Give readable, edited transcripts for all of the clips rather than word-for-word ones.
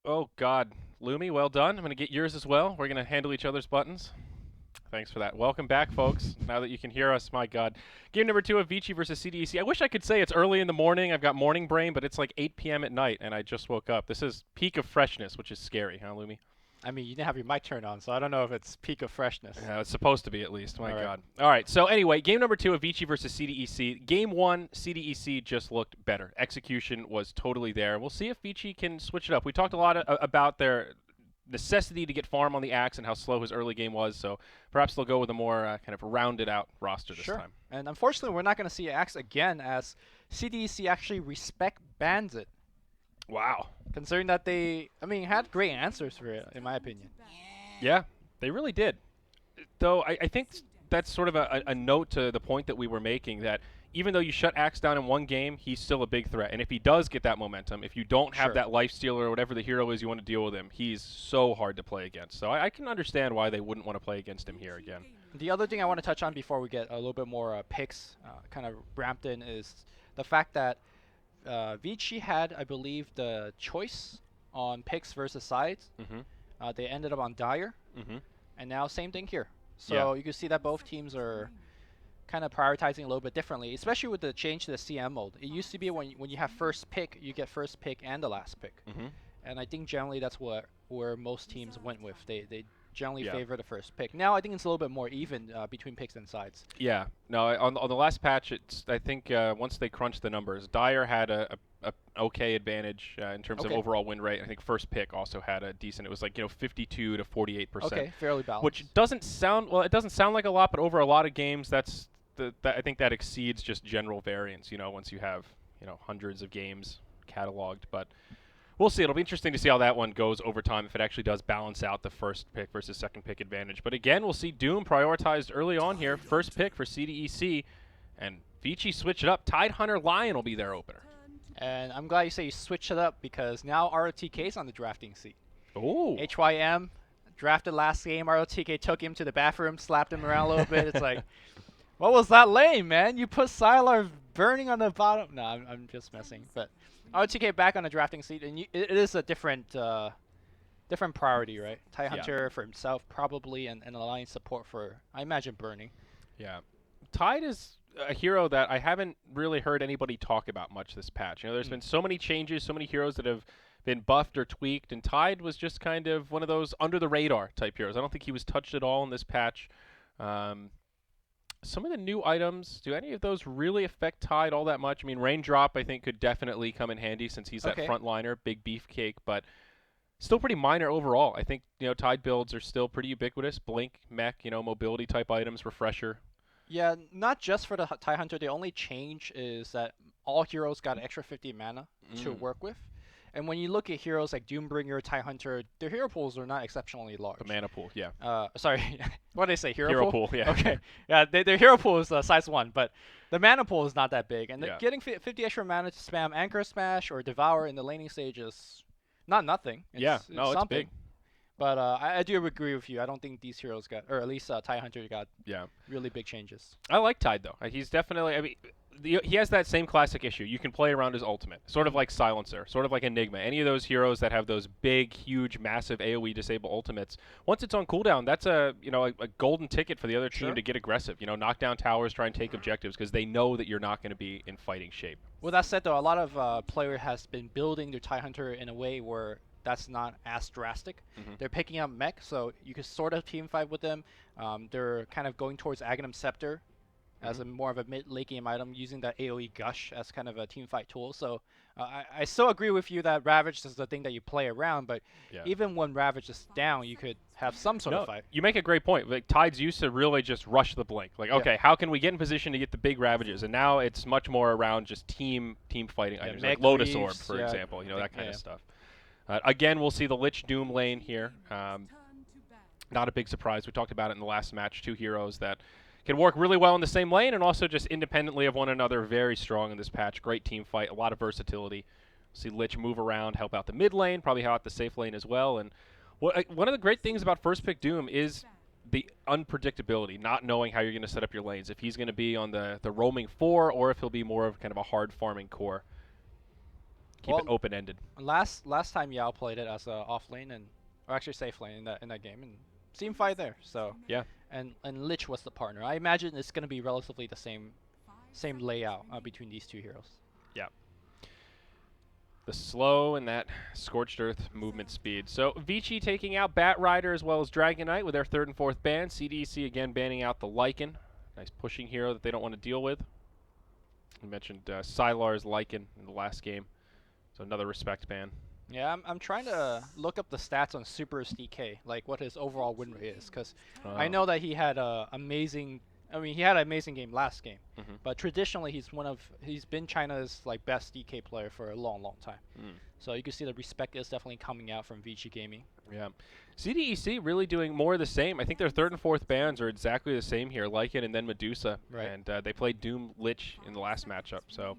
Oh, God. Lumi, well done. I'm going to get yours as well. We're going to handle each other's buttons. Thanks for that. Welcome back, folks. Now that you can hear us, my God. Game number 2 of Vici versus CDEC. I wish I could say it's early in the morning. I've got morning brain, but it's like 8 p.m. at night, and I just woke up. This is peak of freshness, which is scary, huh, Lumi? I mean, you didn't have your mic turned on, so I don't know if it's peak of freshness. Yeah, it's supposed to be at least. My All right. God. All right. So anyway, game number 2 of Vici versus CDEC. Game 1, CDEC just looked better. Execution was totally there. We'll see if Vici can switch it up. We talked a lot about their necessity to get farm on the axe and how slow his early game was. So perhaps they'll go with a more kind of rounded out roster this time. And unfortunately, we're not going to see axe again as CDEC actually respect bans it. Wow. Considering that they, had great answers for it, in my opinion. Yeah, they really did. Though I think that's sort of a note to the point that we were making that even though you shut Axe down in one game, he's still a big threat. And if he does get that momentum, if you don't have that life stealer or whatever the hero is you want to deal with him, he's so hard to play against. So I can understand why they wouldn't want to play against him here again. The other thing I want to touch on before we get a little bit more picks kind of ramped in is the fact that Vici had, I believe, the choice on picks versus sides. They ended up on Dire. And now same thing here. So you can see that both teams are kind of prioritizing a little bit differently, especially with the change to the CM mode. It used to be when you have first pick, you get first pick and the last pick. And I think generally that's where most teams went with. They generally favor the first pick. Now I think it's a little bit more even between picks and sides. Yeah. No, on the last patch, I think once they crunched the numbers, Dire had a okay advantage in terms of overall win rate. I think first pick also had a decent. It was like 52 to 48%. Okay, fairly balanced. Which doesn't sound it doesn't sound like a lot, but over a lot of games, I think that exceeds just general variance. Once you have hundreds of games cataloged, but. We'll see. It'll be interesting to see how that one goes over time, if it actually does balance out the first pick versus second pick advantage. But again, we'll see Doom prioritized early on here. First pick for CDEC. And Vici switch it up. Tidehunter Lion will be their opener. And I'm glad you say you switch it up because now ROTK's on the drafting seat. Oh. HYM drafted last game. ROTK took him to the bathroom, slapped him around a little bit. It's like, what was that lane, man? You put Sylar burning on the bottom. No, I'm just messing. But ROTK back on the drafting seat, and it is a different priority, right? Tidehunter for himself probably, and Alliance support for, I imagine, burning. Yeah. Tide is a hero that I haven't really heard anybody talk about much this patch. There's been so many changes, so many heroes that have been buffed or tweaked, and Tide was just kind of one of those under-the-radar type heroes. I don't think he was touched at all in this patch. Some of the new items, do any of those really affect Tide all that much? I mean, Raindrop, I think, could definitely come in handy since he's that frontliner, big beefcake, but still pretty minor overall. I think, Tide builds are still pretty ubiquitous. Blink, mech, mobility type items, refresher. Yeah, not just for the Tidehunter. The only change is that all heroes got extra 50 mana to work with. And when you look at heroes like Doombringer, Tidehunter, their hero pools are not exceptionally large. The mana pool, yeah. Sorry, what did I say? Hero pool, yeah. Okay, yeah, their hero pool is size 1, but the mana pool is not that big. And getting 50 extra mana to spam Anchor Smash or Devour in the laning stage is not nothing. It's something. Big. But I do agree with you. I don't think these heroes got, or at least Tidehunter got really big changes. I like Tide, though. He's definitely, he has that same classic issue. You can play around his ultimate, sort of like Silencer, sort of like Enigma. Any of those heroes that have those big, huge, massive AoE disable ultimates, once it's on cooldown, that's a golden ticket for the other team to get aggressive. Knock down towers, try and take objectives because they know that you're not going to be in fighting shape. With that said, though, a lot of players has been building their Tidehunter in a way where that's not as drastic. They're picking up mech, so you can sort of team fight with them. They're kind of going towards Aghanim Scepter as a more of a mid-late game item, using that AoE Gush as kind of a team fight tool. So I still agree with you that Ravage is the thing that you play around, but even when Ravage is down, you could have some sort of fight. You make a great point. Like Tide's used to really just rush the blink. Like, okay, how can we get in position to get the big Ravages? And now it's much more around just team fighting items, like Lotus Orb, for example, that kind of stuff. Again, we'll see the Lich Doom lane here. Not a big surprise. We talked about it in the last match. Two heroes that can work really well in the same lane and also just independently of one another. Very strong in this patch. Great team fight. A lot of versatility. See Lich move around, help out the mid lane, probably help out the safe lane as well. And one of the great things about first pick Doom is the unpredictability, not knowing how you're going to set up your lanes. If he's going to be on the roaming 4 or if he'll be more of kind of a hard farming core. keep it open-ended. Last time Yao played it as a off lane or actually safe lane in that game, and seemed fine there. So yeah, and Lich was the partner. I imagine it's going to be relatively the same layout between these two heroes. Yeah. The slow and that Scorched Earth movement speed. So Vici taking out Bat Rider as well as Dragon Knight with their 3rd and 4th ban. CDEC again banning out the Lycan. Nice pushing hero that they don't want to deal with. We mentioned Sylar's Lycan in the last game. So another respect ban. Yeah, I'm trying to look up the stats on Super's DK, like what his overall win rate is, because I know that he had he had an amazing game last game, but traditionally he's been China's like best DK player for a long time. So you can see the respect is definitely coming out from Vici Gaming. Yeah, CDEC really doing more of the same. I think their 3rd and 4th bans are exactly the same here, Lycan and then Medusa, and they played Doom Lich in the last matchup. So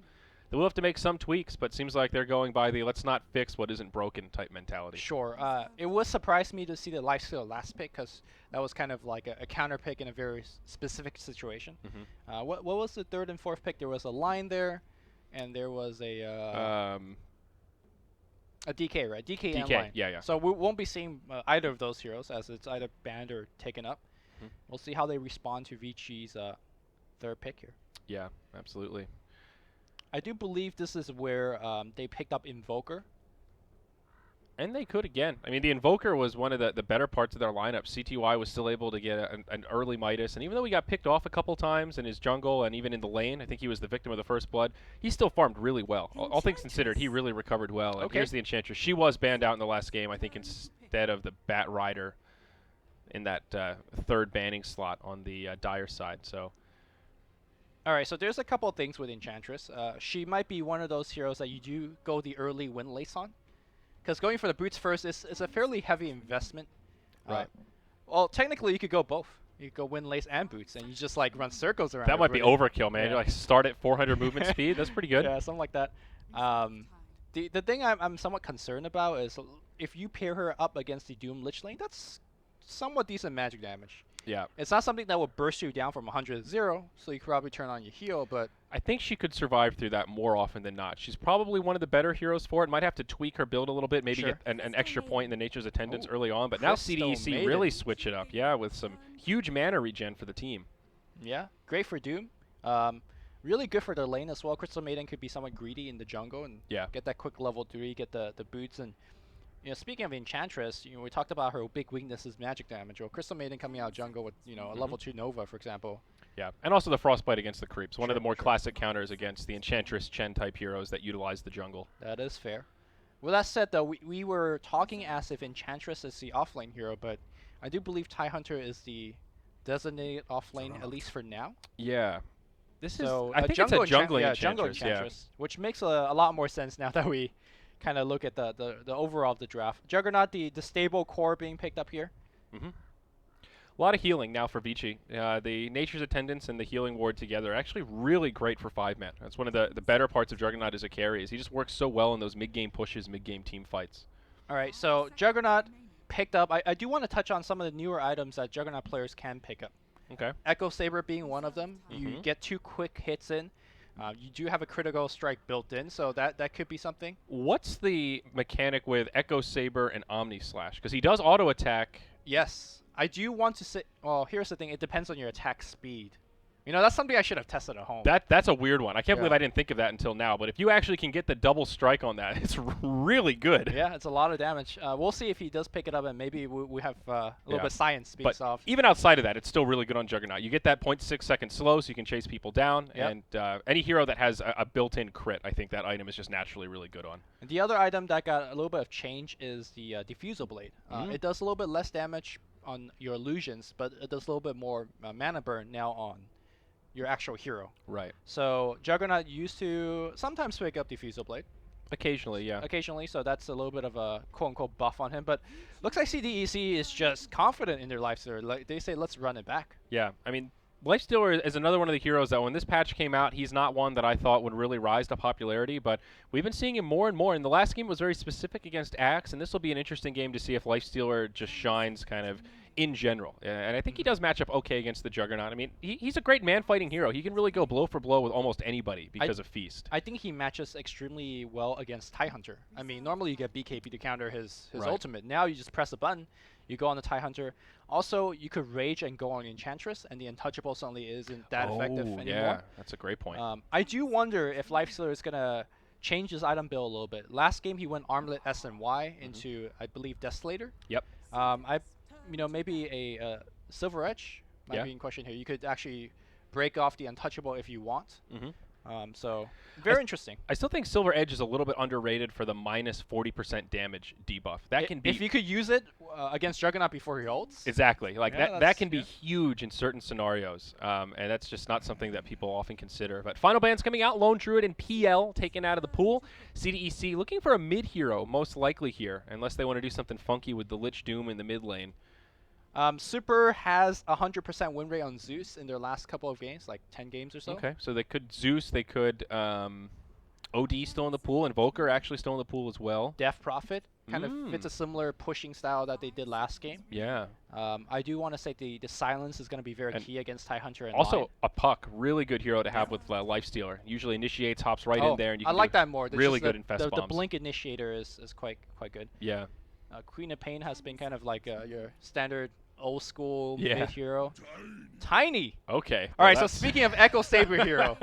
they will have to make some tweaks, but seems like they're going by the let's not fix what isn't broken type mentality. Sure. It would surprise me to see the Lifesteal last pick, because that was kind of like a counter pick in a very specific situation. What was the 3rd and 4th pick? There was a line there, and there was a DK, right? DK and line. Yeah. So we won't be seeing either of those heroes, as it's either banned or taken up. We'll see how they respond to Vici's 3rd pick here. Yeah, absolutely. I do believe this is where they picked up Invoker. And they could again. I mean, the Invoker was one of the better parts of their lineup. CTY was still able to get an early Midas, and even though he got picked off a couple times in his jungle and even in the lane, I think he was the victim of the first blood, he still farmed really well. All things considered, he really recovered well. And here's the Enchantress. She was banned out in the last game, I think, instead of the Bat Rider in that 3rd banning slot on the Dire side. So. All right, so there's a couple of things with Enchantress. She might be one of those heroes that you do go the early Windlace on, because going for the boots first is a fairly heavy investment. Right. Well, technically you could go both. You could go Windlace and boots, and you just like run circles around. That might be overkill, man. You like start at 400 movement speed. That's pretty good. Yeah, something like that. The thing I'm somewhat concerned about is if you pair her up against the Doom Lich lane, that's somewhat decent magic damage. Yeah. It's not something that will burst you down from 100 to 0, so you could probably turn on your heal, but I think she could survive through that more often than not. She's probably one of the better heroes for it. Might have to tweak her build a little bit, maybe get an extra point in the Nature's Attendance early on, but now CDEC really switch it up, with some huge mana regen for the team. Yeah, great for Doom. Really good for the lane as well. Crystal Maiden could be somewhat greedy in the jungle and get that quick level 3, get the boots. And speaking of Enchantress, we talked about her big weakness is magic damage. Well, Crystal Maiden coming out jungle with a level 2 Nova, for example. Yeah, and also the Frostbite against the creeps. One of the more classic counters against the Enchantress Chen type heroes that utilize the jungle. That is fair. With that said, though, we were talking as if Enchantress is the offlane hero, but I do believe Tidehunter is the designated offlane, at least for now. Yeah. This is, I think it's a jungling Enchantress, which makes a lot more sense now that we kind of look at the overall of the draft. Juggernaut, the stable core being picked up here. A lot of healing now for Vici. The Nature's Attendance and the Healing Ward together are actually really great for 5-man. That's one of the better parts of Juggernaut as a carry, is he just works so well in those mid-game pushes, mid-game team fights. All right, so Juggernaut picked up. I do want to touch on some of the newer items that Juggernaut players can pick up. Okay. Echo Saber being one of them. You get 2 quick hits in. You do have a critical strike built in, so that could be something. What's the mechanic with Echo Saber and Omni Slash? Because he does auto attack. Yes. I do want to say, well, here's the thing. It depends on your attack speed. That's something I should have tested at home. That's a weird one. I can't believe I didn't think of that until now. But if you actually can get the double strike on that, it's really good. Yeah, it's a lot of damage. We'll see if he does pick it up, and maybe we have a little bit of science speaks off. Even outside of that, it's still really good on Juggernaut. You get that 0.6 second slow, so you can chase people down. And any hero that has a built-in crit, I think that item is just naturally really good on. And the other item that got a little bit of change is the Diffusal Blade. It does a little bit less damage on your illusions, but it does a little bit more mana burn now on your actual hero. Right. So Juggernaut used to sometimes pick up Diffusal Blade. Occasionally, yeah. Occasionally, so that's a little bit of a quote-unquote buff on him. But looks like CDEC is just confident in their Lifestealer. Like they say, let's run it back. Yeah, I mean, Lifestealer is another one of the heroes that when this patch came out, he's not one that I thought would really rise to popularity, but we've been seeing him more and more. And the last game was very specific against Axe, and this will be an interesting game to see if Lifestealer just shines kind of in general. And I think he does match up okay against the Juggernaut. I mean, he's a great man-fighting hero. He can really go blow for blow with almost anybody because of Feast. I think he matches extremely well against TIE Hunter. I mean, normally you get BKB to counter his ultimate. Now you just press a button, you go on the TIE Hunter. Also, you could Rage and go on Enchantress, and the Untouchable suddenly isn't that effective anymore. Yeah, that's a great point. I do wonder if Lifestealer is going to change his item build a little bit. Last game, he went Armlet S and Y into, I believe, Desolator. Yep. Maybe a Silver Edge might be in question here. You could actually break off the Untouchable if you want. So very interesting. I still think Silver Edge is a little bit underrated for the minus 40% damage debuff. That can be if you could use it against Juggernaut before he ults. Exactly. Like that can be huge in certain scenarios, and that's just not something that people often consider. But final ban's coming out. Lone Druid and PL taken out of the pool. CDEC looking for a mid hero most likely here, unless they want to do something funky with the Lich Doom in the mid lane. Super has 100% win rate on Zeus in their last couple of games, like 10 games or so. Okay, so they could Zeus, they could OD still in the pool, Invoker actually still in the pool as well. Death Prophet kind of fits a similar pushing style that they did last game. Yeah. I do want to say the silence is going to be very key against TIE Hunter and also Lion. A Puck, really good hero to have with Lifestealer. Usually initiates, hops right in there, and you can I like that more. Really good infest bombs. The Blink Initiator is quite good. Yeah. Queen of Pain has been kind of like your standard old school mid hero. Tiny. Okay. All right. So speaking of Echo Saber hero,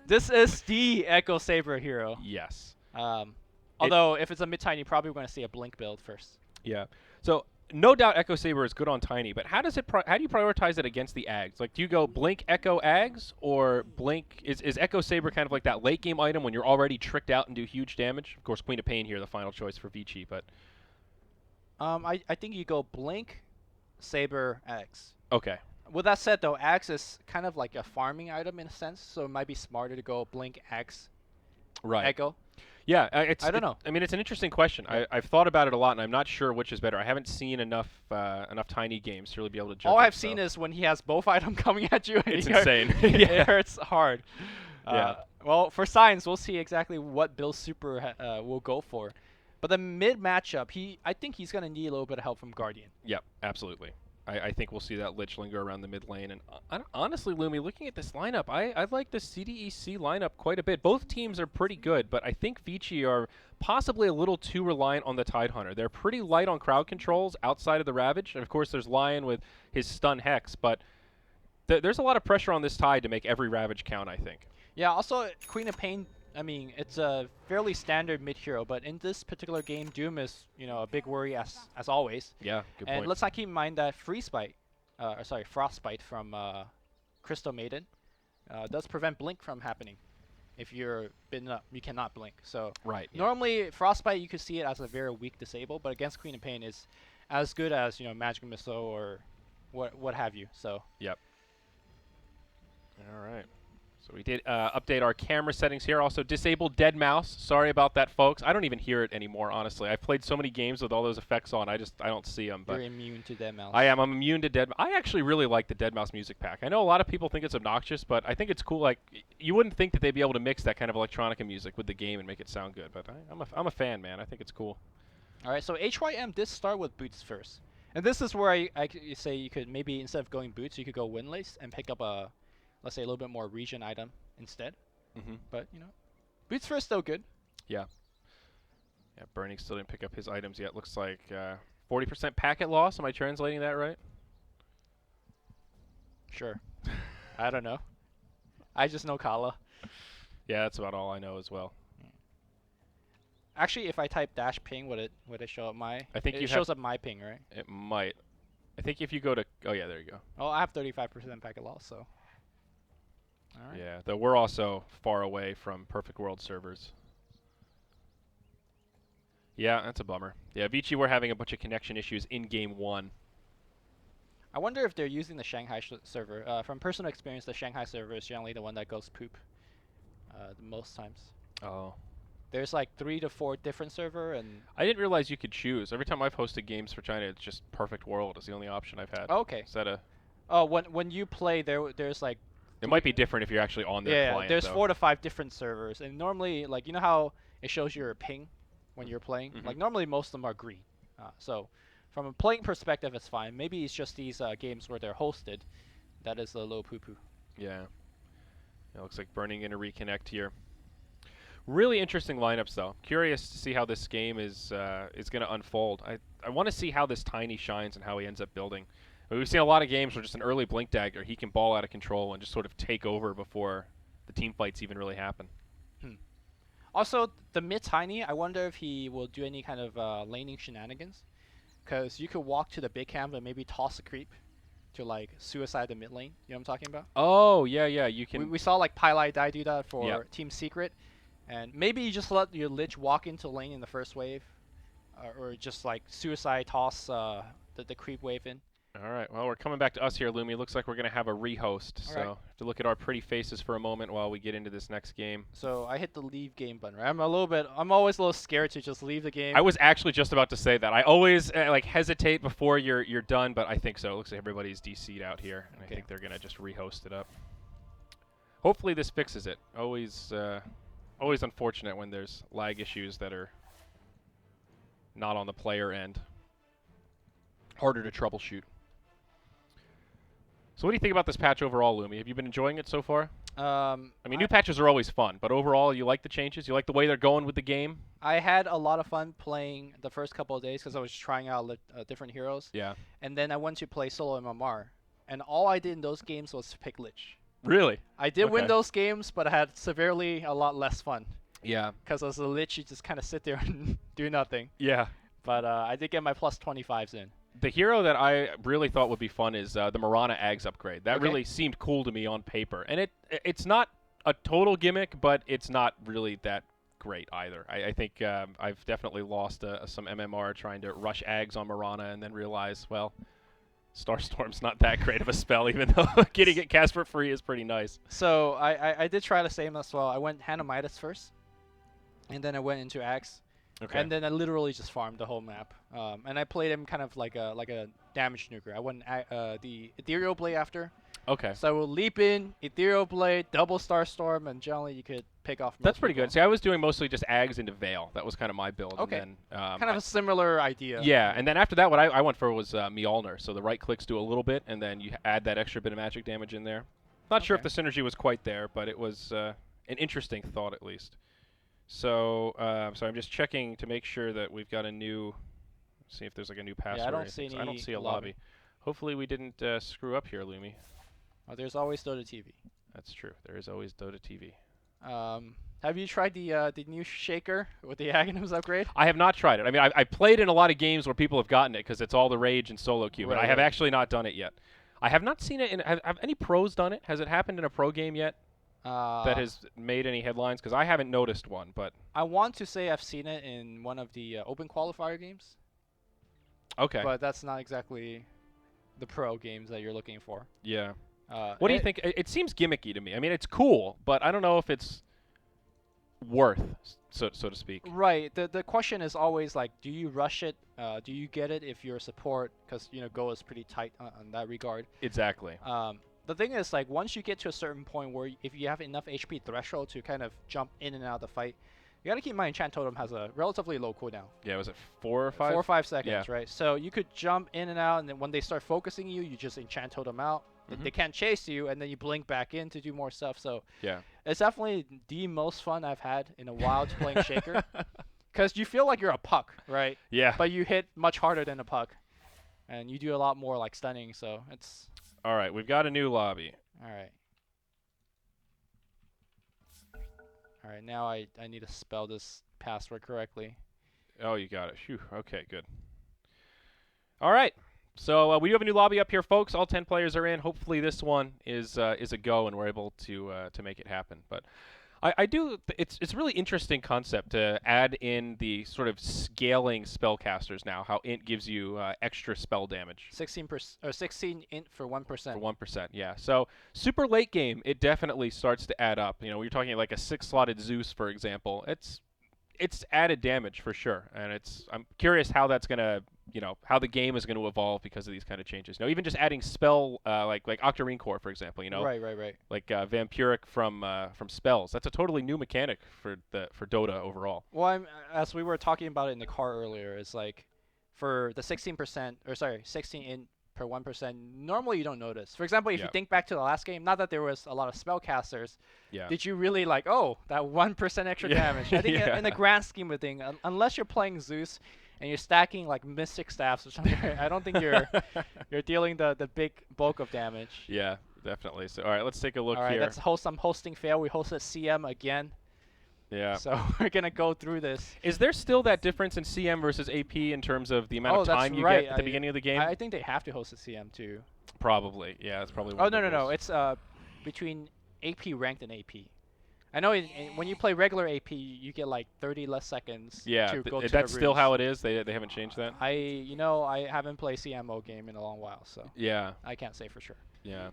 this is the Echo Saber hero. Yes. Although if it's a mid tiny, probably we're going to see a Blink build first. Yeah. So no doubt Echo Saber is good on Tiny, but how do you prioritize it against the Ags? Like, do you go Blink Echo Ags or Blink? Is Echo Saber kind of like that late game item when you're already tricked out and do huge damage? Of course, Queen of Pain here, the final choice for Vici, but. I think you go Blink, Saber, Axe. Okay. With that said, though, Axe is kind of like a farming item in a sense, so it might be smarter to go Blink, Axe, Echo. Yeah, I don't know. I mean, it's an interesting question. I've thought about it a lot, and I'm not sure which is better. I haven't seen enough Tiny games to really be able to judge. All I've seen is when he has both items coming at you. It's insane. It hurts hard. Well, for Science, we'll see exactly what Bill Super will go for. But the mid matchup, I think he's going to need a little bit of help from Guardian. Yep, absolutely. I think we'll see that Lich linger around the mid lane. And honestly, Lumi, looking at this lineup, I like the CDEC lineup quite a bit. Both teams are pretty good, but I think Vici are possibly a little too reliant on the Tidehunter. They're pretty light on crowd controls outside of the Ravage. And of course, there's Lion with his stun Hex, but there's a lot of pressure on this Tide to make every Ravage count, I think. Yeah, also Queen of Pain, I mean, it's a fairly standard mid hero, but in this particular game, Doom is, a big worry as always. Yeah, good point. And let's not keep in mind that Frostbite from Crystal Maiden does prevent Blink from happening. If you're bitten up, you cannot blink. So normally Frostbite, you could see it as a very weak disable, but against Queen of Pain is as good as Magic Missile or what have you. So. Yep. All right. So we did update our camera settings here. Also disabled dead mouse. Sorry about that, folks. I don't even hear it anymore, honestly. I've played so many games with all those effects on. I don't see them. But you're immune to dead mouse. I am. I'm immune to dead. I actually really like the dead mouse music pack. I know a lot of people think it's obnoxious, but I think it's cool. Like, you wouldn't think that they'd be able to mix that kind of electronica music with the game and make it sound good. But I'm a fan, man. I think it's cool. All right. So HYM did start with boots first, and this is where I say you could maybe instead of going boots, you could go windlace and pick up a, let's say, a little bit more region item instead. But boots first still good. Yeah, Burning still didn't pick up his items yet. Looks like 40% packet loss. Am I translating that right? Sure. I don't know. I just know Kala. Yeah, that's about all I know as well. Actually, if I type dash ping, would it show up my? I think it shows up my ping, right? It might. I think if you go to, oh yeah, there you go. Oh, I have 35% packet loss, so. All right. Yeah, though we're also far away from Perfect World servers. Yeah, that's a bummer. Yeah, Vici, we're having a bunch of connection issues in Game 1. I wonder if they're using the Shanghai server. From personal experience, the Shanghai server is generally the one that goes poop the most times. Oh. There's like 3 to 4 different server, and I didn't realize you could choose. Every time I've hosted games for China, it's just Perfect World is the only option I've had. Oh, okay. Is that a? Oh, when you play, there's like. It might be different if you're actually on their client. Yeah, there's 4 to 5 different servers, and normally, like, how it shows your ping when you're playing? Like, normally most of them are green. So from a playing perspective, it's fine. Maybe it's just these games where they're hosted that is a little poo-poo. Yeah. It looks like burning in a reconnect here. Really interesting lineups, though. Curious to see how this game is going to unfold. I want to see how this Tiny shines and how he ends up building. I mean, we've seen a lot of games where just an early Blink Dagger, he can ball out of control and just sort of take over before the team fights even really happen. Also, the mid Tiny, I wonder if he will do any kind of laning shenanigans. Because you could walk to the big camp and maybe toss a creep to like suicide the mid lane. You know what I'm talking about? Oh, yeah, you can. We saw like Pylai Dai do that for Team Secret. And maybe you just let your Lich walk into lane in the first wave. Or just like suicide toss the creep wave in. All right, well, we're coming back to us here, Lumi. Looks like we're going to have a rehost. So have to look at our pretty faces for a moment while we get into this next game. So I hit the leave game button, right? I'm always a little scared to just leave the game. I was actually just about to say that. I always like hesitate before you're done, but I think so. It looks like everybody's DC'd out here, and I think they're going to just rehost it up. Hopefully this fixes it. Always unfortunate when there's lag issues that are not on the player end. Harder to troubleshoot. So what do you think about this patch overall, Lumi? Have you been enjoying it so far? I mean, new patches are always fun, but overall, you like the changes? You like the way they're going with the game? I had a lot of fun playing the first couple of days because I was trying out different heroes. Yeah. And then I went to play solo MMR, and all I did in those games was pick Lich. Really? I did win those games, but I had severely a lot less fun. Yeah. Because as a Lich, you just kind of sit there and do nothing. Yeah. But I did get my plus 25s in. The hero that I really thought would be fun is the Mirana Ags upgrade. That really seemed cool to me on paper. And it's not a total gimmick, but it's not really that great either. I think I've definitely lost some MMR trying to rush Ags on Mirana and then realize, well, Starstorm's not that great of a spell, even though getting it cast for free is pretty nice. So I did try the same as well. I went Hanamitis first, and then I went into Axe. Okay. And then I literally just farmed the whole map. And I played him kind of like a damage nuker. I went the Ethereal Blade after. Okay. So I will leap in, Ethereal Blade, double Starstorm, and generally you could pick off. That's pretty good. See, I was doing mostly just Ags into Veil. That was kind of my build. Okay. And then, kind of a similar idea. Yeah, and then after that, what I went for was Mjolnir. So the right clicks do a little bit, and then you add that extra bit of magic damage in there. Not sure if the synergy was quite there, but it was an interesting thought at least. So, so I'm just checking to make sure that we've got a new. See if there's like a new password. Yeah, I don't see any. I don't see a lobby. Hopefully we didn't screw up here, Lumi. Oh, there's always Dota TV. That's true. There is always Dota TV. Have you tried the new shaker with the Aghanims upgrade? I have not tried it. I mean, I played in a lot of games where people have gotten it because it's all the rage in solo queue, but I have actually not done it yet. I have not seen it in. Have any pros done it? Has it happened in a pro game yet? That has made any headlines? Because I haven't noticed one, but I want to say I've seen it in one of the open qualifier games. Okay. But that's not exactly the pro games that you're looking for. Yeah. What do you think? It seems gimmicky to me. I mean, it's cool, but I don't know if it's worth, so to speak. Right. The question is always like, do you rush it? Do you get it if you're a support? Because Go is pretty tight on that regard. Exactly. The thing is, like, once you get to a certain point where if you have enough HP threshold to kind of jump in and out of the fight, you gotta keep in mind Enchant Totem has a relatively low cooldown. Yeah, was it 4 or 5? 4 or 5 seconds, right? So you could jump in and out, and then when they start focusing you, you just Enchant Totem out. They can't chase you, and then you blink back in to do more stuff. So yeah, it's definitely the most fun I've had in a while to playing Shaker. Because you feel like you're a puck, right? Yeah. But you hit much harder than a puck. And you do a lot more like stunning, so it's... All right, we've got a new lobby. All right. All right, now I need to spell this password correctly. Oh, you got it. Phew. Okay, good. All right. So we do have a new lobby up here, folks. All 10 players are in. Hopefully this one is a go, and we're able to make it happen. But I do. It's a really interesting concept to add in the sort of scaling spellcasters now. How int gives you extra spell damage. 16 int for 1%. For 1%, yeah. So super late game, it definitely starts to add up. You're talking like a 6-slotted Zeus, for example. It's added damage for sure, and I'm curious how that's gonna, how the game is going to evolve because of these kind of changes. Even just adding spell like Octarine Core, for example. Right. Like Vampiric from spells. That's a totally new mechanic for Dota overall. Well, as we were talking about it in the car earlier, it's like for the 16%, or sorry, 16 in per 1%, normally you don't notice. For example, if you think back to the last game, not that there was a lot of spellcasters, did you really like, oh, that 1% extra damage? I think in the grand scheme of things, unless you're playing Zeus and you're stacking like Mystic Staffs or something, I don't think you're dealing the big bulk of damage. Yeah, definitely. So, all right, let's take a look here. All right, let's host some hosting fail. We hosted CM again. Yeah. So we're going to go through this. Is there still that difference in CM versus AP in terms of the amount of time you get at the beginning of the game? I think they have to host a CM too. Probably. Yeah, that's probably one Oh, of the no. rules. It's between AP ranked and AP. I know when you play regular AP, you get like 30 less seconds to go to that's the still rooms. how it is? They haven't changed that? I haven't played CMO game in a long while, so I can't say for sure. Yeah.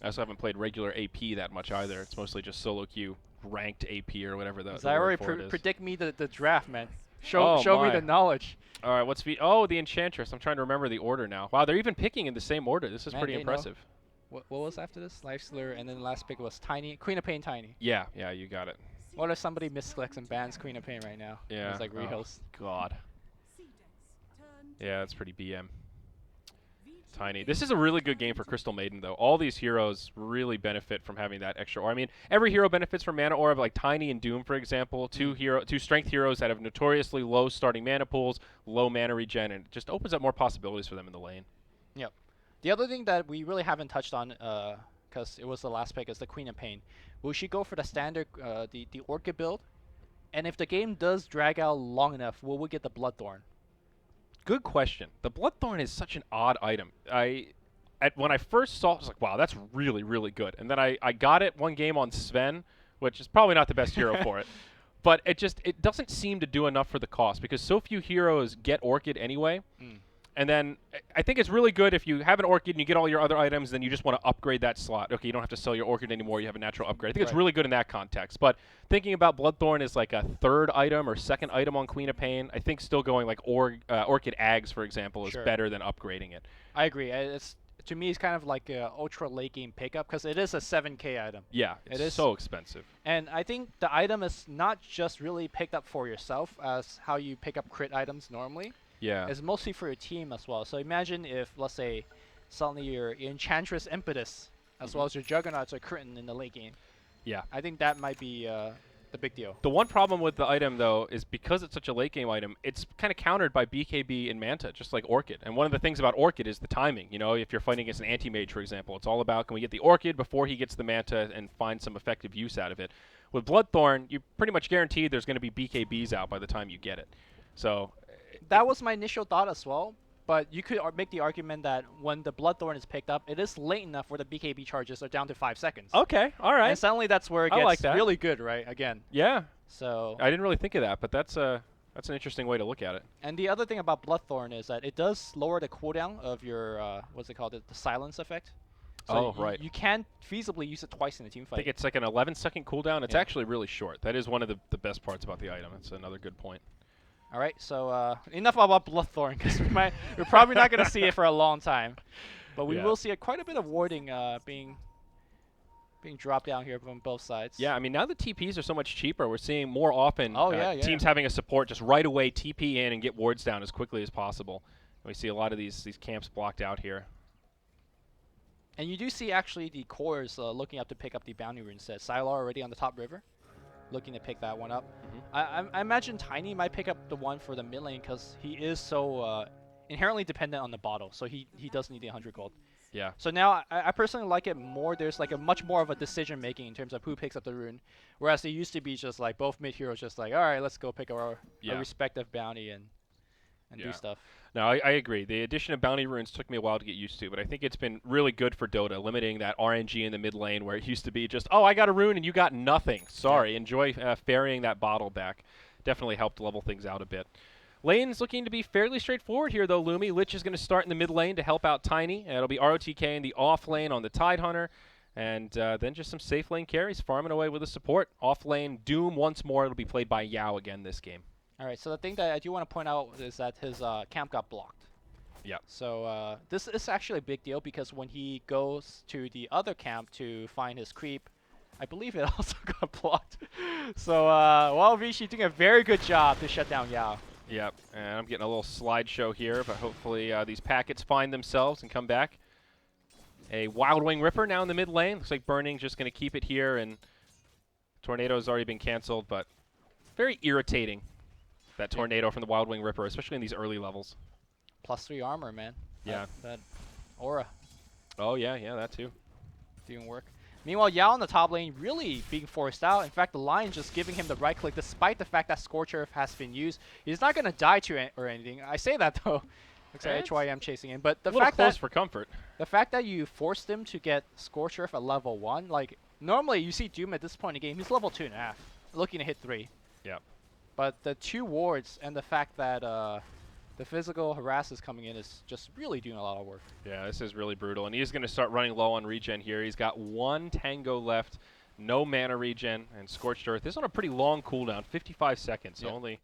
I also haven't played regular AP that much either. It's mostly just solo queue, ranked AP or whatever the Zyori, word for it is. predict me the draft, man. Show me the knowledge. All right, what's the Enchantress. I'm trying to remember the order now. Wow, they're even picking in the same order. This is pretty impressive. What was after this? Lifestealer, and then the last pick was Tiny. Queen of Pain Tiny. Yeah, you got it. What if somebody misclicks and bans Queen of Pain right now? Yeah. It's like rehost. God. Yeah, that's pretty BM. Tiny. This is a really good game for Crystal Maiden, though. All these heroes really benefit from having that extra aura. I mean, every hero benefits from mana aura, like Tiny and Doom, for example. Two strength heroes that have notoriously low starting mana pools, low mana regen, and it just opens up more possibilities for them in the lane. Yep. The other thing that we really haven't touched on, because it was the last pick, is the Queen of Pain. Will she go for the standard, the Orchid build? And if the game does drag out long enough, will we get the Bloodthorn? Good question. The Bloodthorn is such an odd item. When I first saw it, I was like, wow, that's really, really good. And then I got it one game on Sven, which is probably not the best hero for it. But it doesn't seem to do enough for the cost because so few heroes get Orchid anyway. And then I think it's really good if you have an Orchid and you get all your other items, then you just want to upgrade that slot. Okay, you don't have to sell your Orchid anymore. You have a natural upgrade. I think it's really good in that context. But thinking about Bloodthorn as like a third item or second item on Queen of Pain, I think still going like Orchid Ags, for example, is better than upgrading it. I agree. To me, it's kind of like an ultra late game pickup because it is a 7K item. Yeah, it is so expensive. And I think the item is not just really picked up for yourself as how you pick up crit items normally. Yeah. It's mostly for your team as well. So imagine if, let's say, suddenly your Enchantress Impetus as well as your Juggernauts are critting in the late game. Yeah. I think that might be the big deal. The one problem with the item, though, is because it's such a late game item, it's kind of countered by BKB and Manta, just like Orchid. And one of the things about Orchid is the timing. You know, if you're fighting against an anti-mage, for example, it's all about can we get the Orchid before he gets the Manta and find some effective use out of it. With Bloodthorn, you're pretty much guaranteed there's going to be BKBs out by the time you get it. So that was my initial thought as well, but you could make the argument that when the Bloodthorn is picked up, it is late enough where the BKB charges are down to 5 seconds. Okay, all right. And suddenly that's where it gets really good, right? Again. Yeah. So I didn't really think of that, but that's an interesting way to look at it. And the other thing about Bloodthorn is that it does lower the cooldown of your what's it called, the silence effect. So right. You can feasibly use it twice in a team fight. I think it's like an 11-second cooldown. It's actually really short. That is one of the best parts about the item. It's another good point. All right, so enough about Bloodthorn because we're probably not going to see it for a long time, but we will see quite a bit of warding being dropped down here from both sides. Yeah, I mean now the TPs are so much cheaper. We're seeing more often teams having a support just right away TP in and get wards down as quickly as possible. And we see a lot of these camps blocked out here. And you do see actually the cores looking up to pick up the bounty rune set. Sylar already on the top river, looking to pick that one up. I imagine Tiny might pick up the one for the mid lane because he is so inherently dependent on the bottle, so he does need the 100 gold. Yeah. So now I personally like it more. There's like a much more of a decision making in terms of who picks up the rune, whereas it used to be just like both mid heroes just like, all right, let's go pick our respective bounty and do stuff. No, I agree. The addition of bounty runes took me a while to get used to, but I think it's been really good for Dota, limiting that RNG in the mid lane where it used to be just, oh, I got a rune and you got nothing. Sorry, enjoy ferrying that bottle back. Definitely helped level things out a bit. Lane's looking to be fairly straightforward here, though, Lumi. Lich is going to start in the mid lane to help out Tiny. It'll be ROTK in the off lane on the Tidehunter, and then just some safe lane carries, farming away with the support. Off lane, Doom once more. It'll be played by Yao again this game. All right, so the thing that I do want to point out is that his camp got blocked. Yeah. So this is actually a big deal because when he goes to the other camp to find his creep, I believe it also got blocked. So, well, Vici doing a very good job to shut down Yao. Yep, and I'm getting a little slideshow here, but hopefully these packets find themselves and come back. A Wild Wing Ripper now in the mid lane. Looks like Burning's just going to keep it here, and Tornado's already been canceled, but very irritating, that Tornado from the Wild Wing Ripper, especially in these early levels. +3 armor, man. Yeah. That aura. Oh, yeah, that too. Didn't work. Meanwhile, Yao in the top lane really being forced out. In fact, the Lion just giving him the right click despite the fact that Scorcher Earth has been used. He's not going to die to or anything. I say that, though. Looks like HYM chasing him. But the fact close that for comfort. The fact that you forced him to get Scorcher Earth at level 1, like, normally you see Doom at this point in the game, he's level 2.5, looking to hit 3. Yep. But the 2 wards and the fact that the physical harass is coming in is just really doing a lot of work. Yeah, this is really brutal. And he's going to start running low on regen here. He's got 1 Tango left, no mana regen, and Scorched Earth. This is on a pretty long cooldown, 55 seconds. So only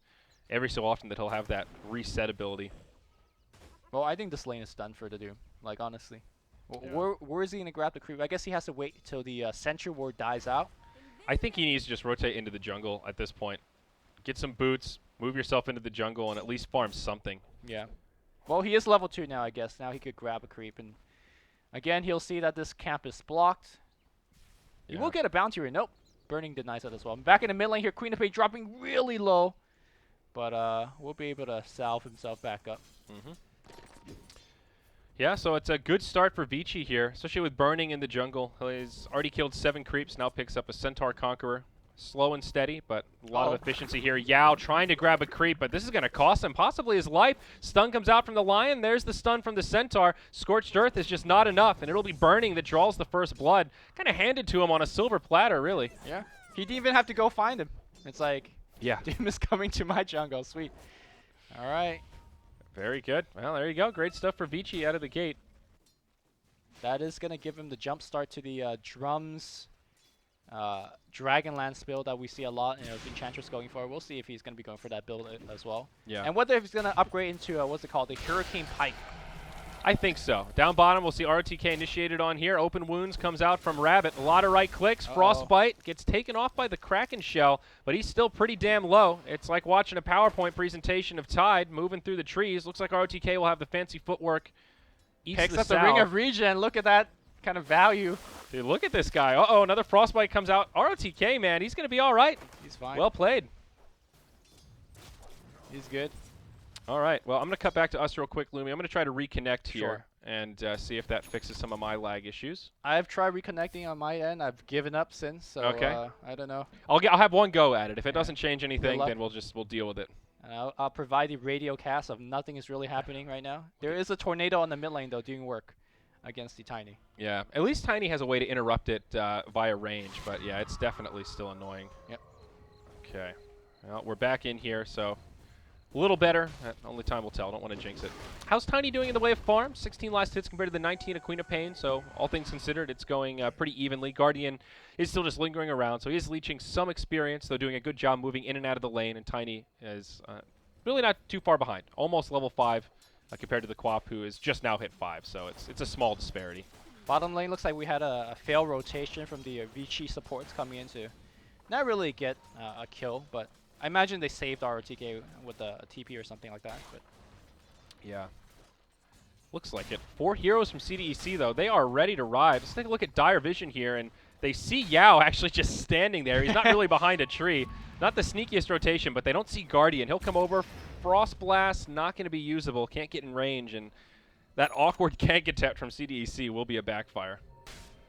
every so often that he'll have that reset ability. Well, I think this lane is done for the Doom, like, honestly. Where is he going to grab the creep? I guess he has to wait till the Sentry Ward dies out. I think he needs to just rotate into the jungle at this point. Get some boots, move yourself into the jungle, and at least farm something. Yeah. Well, he is level 2 now, I guess. Now he could grab a creep. And again, he'll see that this camp is blocked. He will get a bounty rune. Nope. Burning denies that as well. Back in the mid lane here, Queen of Fate dropping really low. But we'll be able to salve himself back up. Yeah, so it's a good start for Vici here, especially with Burning in the jungle. He's already killed 7 creeps, now picks up a Centaur Conqueror. Slow and steady, but a lot of efficiency here. Yao trying to grab a creep, but this is going to cost him possibly his life. Stun comes out from the Lion. There's the stun from the Centaur. Scorched Earth is just not enough, and it'll be Burning that draws the first blood. Kind of handed to him on a silver platter, really. Yeah. He didn't even have to go find him. It's like, yeah, Doom is coming to my jungle. Sweet. All right. Very good. Well, there you go. Great stuff for Vici out of the gate. That is going to give him the jump start to the Drums Dragonlance build that we see a lot, Enchantress going for. We'll see if he's going to be going for that build as well. Yeah. And whether he's going to upgrade into, what's it called, the Hurricane Pike. I think so. Down bottom, we'll see ROTK initiated on here. Open Wounds comes out from Rabbit. A lot of right clicks. Frostbite gets taken off by the Kraken Shell, but he's still pretty damn low. It's like watching a PowerPoint presentation of Tide moving through the trees. Looks like ROTK will have the fancy footwork. Picks up the Ring of Regen. Look at that kind of value. Dude, look at this guy. Uh-oh, another Frostbite comes out. ROTK, man, he's going to be all right. He's fine. Well played. He's good. All right, well, I'm going to cut back to us real quick, Lumi. I'm going to try to reconnect here and see if that fixes some of my lag issues. I've tried reconnecting on my end. I've given up since, so I don't know. I'll have one go at it. If it doesn't change anything, then we'll deal with it. I'll provide the radio cast of nothing is really happening right now. There is a Tornado on the mid lane, though, doing work against the Tiny. Yeah, at least Tiny has a way to interrupt it via range, but yeah, it's definitely still annoying. Yep. Okay, well, we're back in here, so a little better. Only time will tell. I don't want to jinx it. How's Tiny doing in the way of farm? 16 last hits compared to the 19 of Queen of Pain, so all things considered, it's going pretty evenly. Guardian is still just lingering around, so he is leeching some experience, though doing a good job moving in and out of the lane, and Tiny is really not too far behind. Almost level 5 compared to the Quap, who is just now hit 5, so it's a small disparity. Bottom lane looks like we had a fail rotation from the Vici supports coming in to not really get a kill, but I imagine they saved ROTK with a TP or something like that. But yeah, looks like it. 4 heroes from CDEC, though. They are ready to ride. Let's take a look at Dire Vision here, and they see Yao actually just standing there. He's not really behind a tree. Not the sneakiest rotation, but they don't see Guardian. He'll come over. Frost Blast, not going to be usable. Can't get in range, and that awkward gank attempt from CDEC will be a backfire.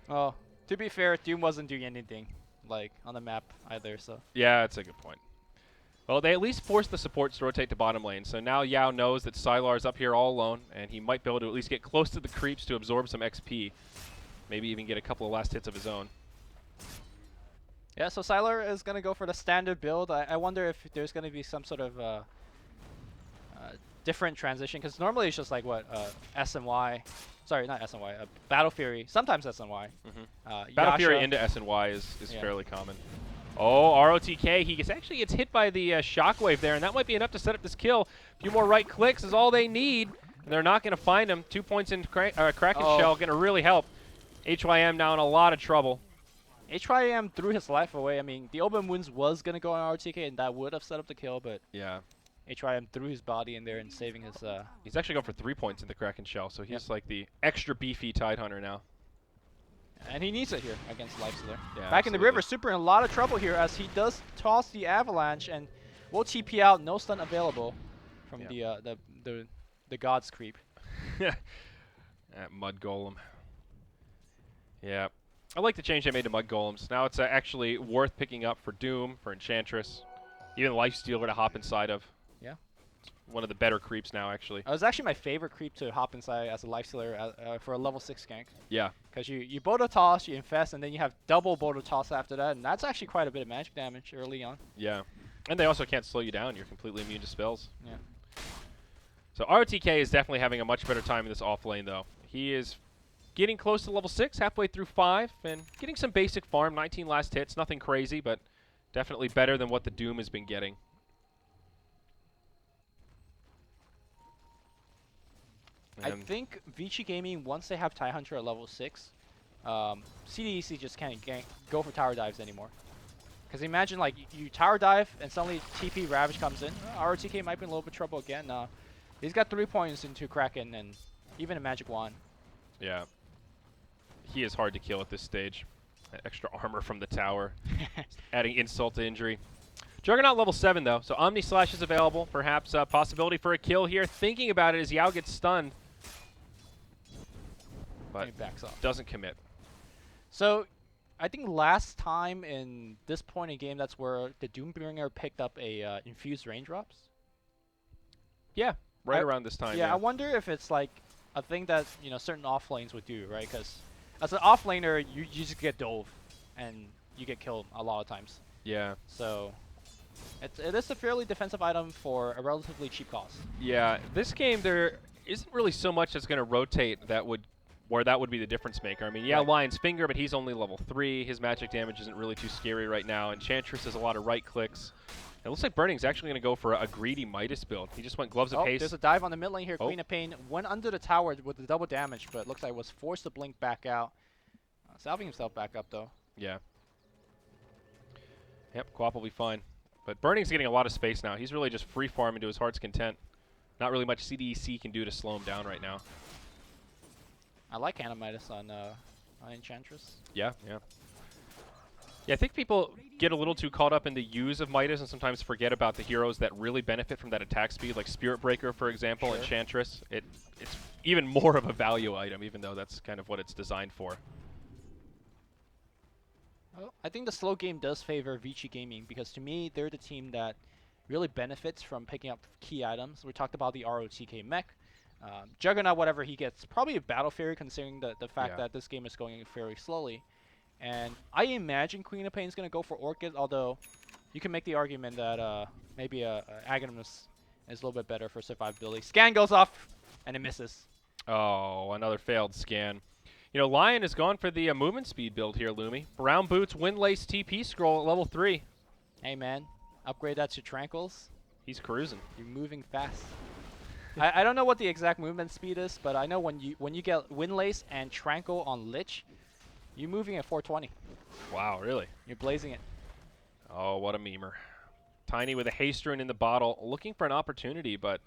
Oh, to be fair, Doom wasn't doing anything like on the map either, so. Yeah, that's a good point. Well, they at least forced the supports to rotate to bottom lane, so now Yao knows that Sylar's up here all alone, and he might be able to at least get close to the creeps to absorb some XP. Maybe even get a couple of last hits of his own. Yeah, so Sylar is going to go for the standard build. I wonder if there's going to be some sort of different transition, because normally it's just like, what, SNY. Sorry, not SNY, Battle Fury. Sometimes SNY. Battle Fury into SNY is fairly common. Oh, ROTK, he actually gets hit by the Shockwave there, and that might be enough to set up this kill. A few more right clicks is all they need, and they're not going to find him. 2 points in Kraken Shell, going to really help. HYM now in a lot of trouble. HYM threw his life away. I mean, the Open Wounds was going to go on ROTK, and that would have set up the kill, but yeah, HYM threw his body in there and saving his... He's actually going for 3 points in the Kraken Shell, so he's like the extra beefy Tidehunter now. And he needs it here against Lifestealer. Yeah, Back in the river, Super in a lot of trouble here as he does toss the Avalanche and will TP out. No stun available from the God's Creep. That Mud Golem. Yeah. I like the change they made to Mud Golems. Now it's actually worth picking up for Doom, for Enchantress, even Lifestealer to hop inside of. Yeah. It's one of the better creeps now, actually. It was actually my favorite creep to hop inside as a Lifestealer for a level 6 gank. Yeah. Because you Bodo Toss, you Infest, and then you have double Bodo Toss after that, and that's actually quite a bit of magic damage early on. Yeah. And they also can't slow you down. You're completely immune to spells. Yeah. So ROTK is definitely having a much better time in this off lane, though. He is getting close to level 6, halfway through 5, and getting some basic farm. 19 last hits, nothing crazy, but definitely better than what the Doom has been getting. I think Vici Gaming, once they have Tidehunter at level 6, CDEC just can't go for tower dives anymore. Because imagine, like, you tower dive and suddenly TP Ravage comes in. ROTK might be in a little bit of trouble again. He's got 3 points into Kraken and even a Magic Wand. Yeah. He is hard to kill at this stage. That extra armor from the tower. Adding insult to injury. Juggernaut level 7, though, so Omni Slash is available. Perhaps a possibility for a kill here. Thinking about it as Yao gets stunned. But he backs off. Doesn't commit. So, I think last time in this point in game, that's where the Doombringer picked up a infused raindrops. Yeah, right around this time. Yeah, I wonder if it's like a thing that certain off lanes would do, right? Because as an off laner, you just get dove, and you get killed a lot of times. Yeah. So it is a fairly defensive item for a relatively cheap cost. Yeah, this game there isn't really so much that's going to rotate where that would be the difference maker. I mean, yeah, Lion's Finger, but he's only level 3. His magic damage isn't really too scary right now. Enchantress has a lot of right clicks. It looks like Burning's actually going to go for a greedy Midas build. He just went Gloves of Haste. There's a dive on the mid lane here. Queen of Pain went under the tower with the double damage, but it looks like was forced to blink back out. Salving himself back up, though. Yeah. Yep, Quap will be fine. But Burning's getting a lot of space now. He's really just free farming to his heart's content. Not really much CDEC can do to slow him down right now. I like Midas on Enchantress. Yeah, yeah. Yeah, I think people get a little too caught up in the use of Midas and sometimes forget about the heroes that really benefit from that attack speed, like Spirit Breaker, for example, Sure. Enchantress. It's even more of a value item, even though that's kind of what it's designed for. Well, I think the slow game does favor Vici Gaming because to me, they're the team that really benefits from picking up key items. We talked about the ROTK mech. Juggernaut, whatever he gets, probably a Battle Fairy considering the fact that this game is going fairly slowly. And I imagine Queen of Pain is going to go for Orchid, although you can make the argument that maybe a Aghanim is a little bit better for survivability. Scan goes off, and it misses. Oh, another failed scan. You know, Lion has gone for the movement speed build here, Lumi. Brown Boots, Windlace, TP scroll at level 3. Hey, man. Upgrade that to Tranquils. He's cruising. You're moving fast. I don't know what the exact movement speed is, but I know when you get Windlace and Tranquil on Lich, you're moving at 420. Wow, really? You're blazing it. Oh, what a memer. Tiny with a haste rune in the bottle, looking for an opportunity, but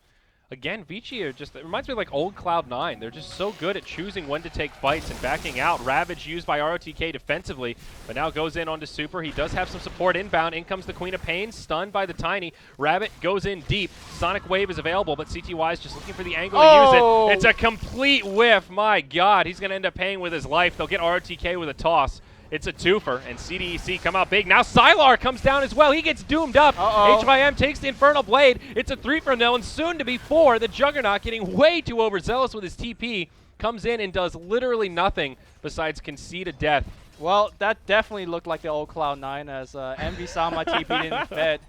again, Vici are just, it reminds me of like old Cloud9. They're just so good at choosing when to take fights and backing out. Ravage used by ROTK defensively, but now goes in onto Super. He does have some support inbound. In comes the Queen of Pain, stunned by the Tiny. Rabbit goes in deep. Sonic Wave is available, but CTY is just looking for the angle to use it. It's a complete whiff. My God, he's going to end up paying with his life. They'll get ROTK with a toss. It's a twofer, and CDEC come out big. Now Sylar comes down as well. He gets doomed up. HYM takes the Infernal Blade. It's a 3 for no, and soon to be 4. The Juggernaut, getting way too overzealous with his TP, comes in and does literally nothing besides concede a death. Well, that definitely looked like the old Cloud9 as Envy saw my TP didn't fed.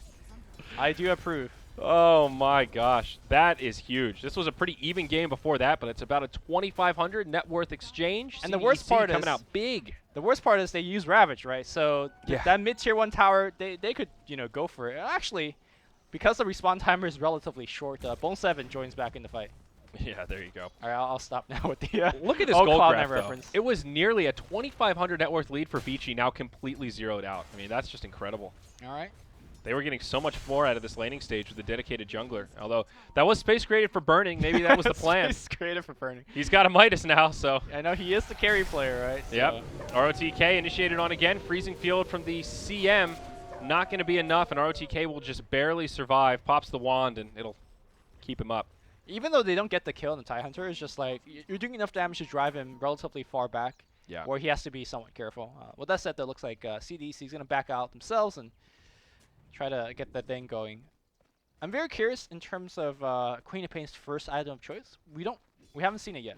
I do approve. Oh my gosh, that is huge. This was a pretty even game before that, but it's about a 2,500 net worth exchange. And the worst part coming out big. The worst part is they use Ravage, right? So that mid-tier 1 tower, they could, go for it. Actually, because the respawn timer is relatively short, Bone 7 joins back in the fight. Yeah, there you go. All right, I'll stop now with the look at this gold graph, reference. It was nearly a 2,500 net worth lead for Vici, now completely zeroed out. I mean, that's just incredible. All right. They were getting so much more out of this laning stage with a dedicated jungler. Although that was space created for burning. Maybe that was the plan. Space created for burning. He's got a Midas now, so. I know he is the carry player, right? So. Yep. ROTK initiated on again. Freezing field from the CM. Not going to be enough, and ROTK will just barely survive. Pops the wand, and it'll keep him up. Even though they don't get the kill on the TIE Hunter, it's just like you're doing enough damage to drive him relatively far back. Yeah. Or he has to be somewhat careful. With that said, though, looks like CDEC is going to back out themselves and try to get that thing going. I'm very curious in terms of Queen of Pain's first item of choice. We haven't seen it yet.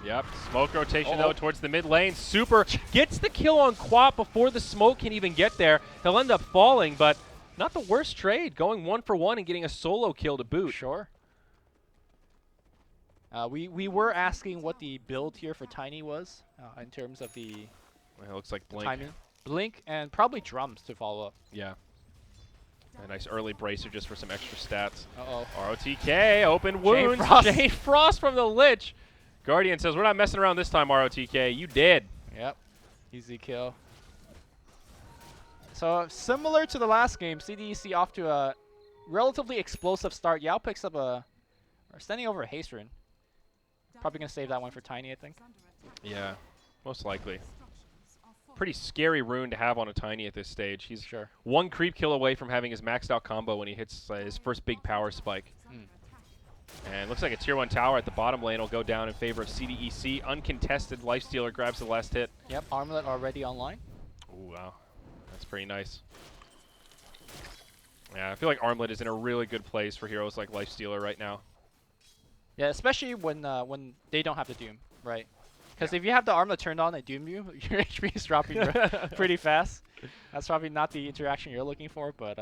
Yep. Smoke rotation though towards the mid lane. Super gets the kill on Quap before the smoke can even get there. He'll end up falling, but not the worst trade. Going 1 for 1 and getting a solo kill to boot. Sure. We were asking what the build here for Tiny was in terms of the. Well, it looks like Blink. Timing. Blink and probably drums to follow up. Yeah. A nice early bracer just for some extra stats. Uh-oh. ROTK, open wounds. Jane Frost from the Lich. Guardian says, we're not messing around this time, ROTK. You did. Yep. Easy kill. So, similar to the last game, CDEC off to a relatively explosive start. Yao picks up standing over a haste rune. Probably going to save that one for Tiny, I think. Yeah, most likely. Pretty scary rune to have on a Tiny at this stage. He's one creep kill away from having his maxed out combo when he hits his first big power spike. And looks like a tier 1 tower at the bottom lane will go down in favor of CDEC. Uncontested, Lifestealer grabs the last hit. Yep, Armlet already online. Ooh, wow. That's pretty nice. Yeah, I feel like Armlet is in a really good place for heroes like Lifestealer right now. Yeah, especially when they don't have the Doom, right? Because if you have the Armlet turned on and Doom you, your HP is dropping pretty fast. That's probably not the interaction you're looking for, but...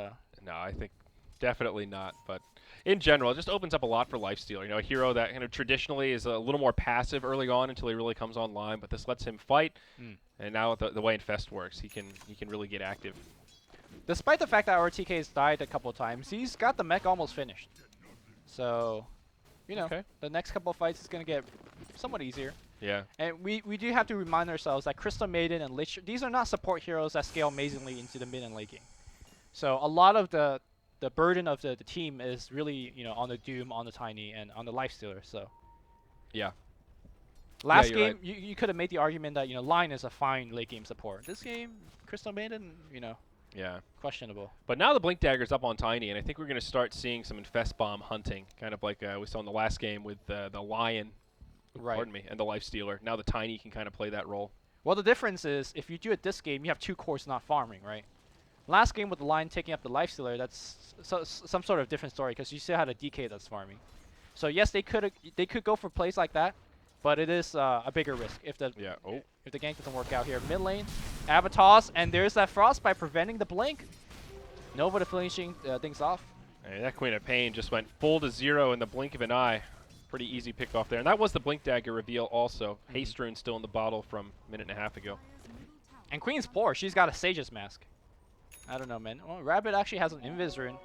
No, I think definitely not. But in general, it just opens up a lot for Lifestealer. You know, a hero that kind of traditionally is a little more passive early on until he really comes online, but this lets him fight. And now with the way Infest works, he can really get active. Despite the fact that RTK has died a couple of times, he's got the mech almost finished. So, you know, the next couple of fights is going to get somewhat easier. Yeah. And we do have to remind ourselves that Crystal Maiden and Lich, these are not support heroes that scale amazingly into the mid and late game. So a lot of the burden of the team is really, you know, on the Doom, on the Tiny, and on the Lifestealer. So yeah. Last game, you could have made the argument that, you know, Lion is a fine late game support. This game, Crystal Maiden, you know, questionable. But now the Blink Dagger's up on Tiny, and I think we're going to start seeing some Infest Bomb hunting, kind of like we saw in the last game with the Lion. Pardon me, and the Lifestealer. Now the Tiny can kind of play that role. Well, the difference is, if you do it this game, you have 2 cores not farming, right? Last game with the Lion taking up the Lifestealer, that's some sort of different story, because you still had a DK that's farming. So yes, they could go for plays like that, but it is a bigger risk if the if the gank doesn't work out here. Mid lane, Avatos, and there's that Frostbite preventing the blink. Nova to finishing things off. Hey, that Queen of Pain just went full to 0 in the blink of an eye. Pretty easy pick off there. And that was the Blink Dagger reveal also. Haste Rune still in the bottle from a minute and a half ago. And Queen's poor. She's got a Sage's Mask. I don't know, man. Well, Rabbit actually has an Invis Rune.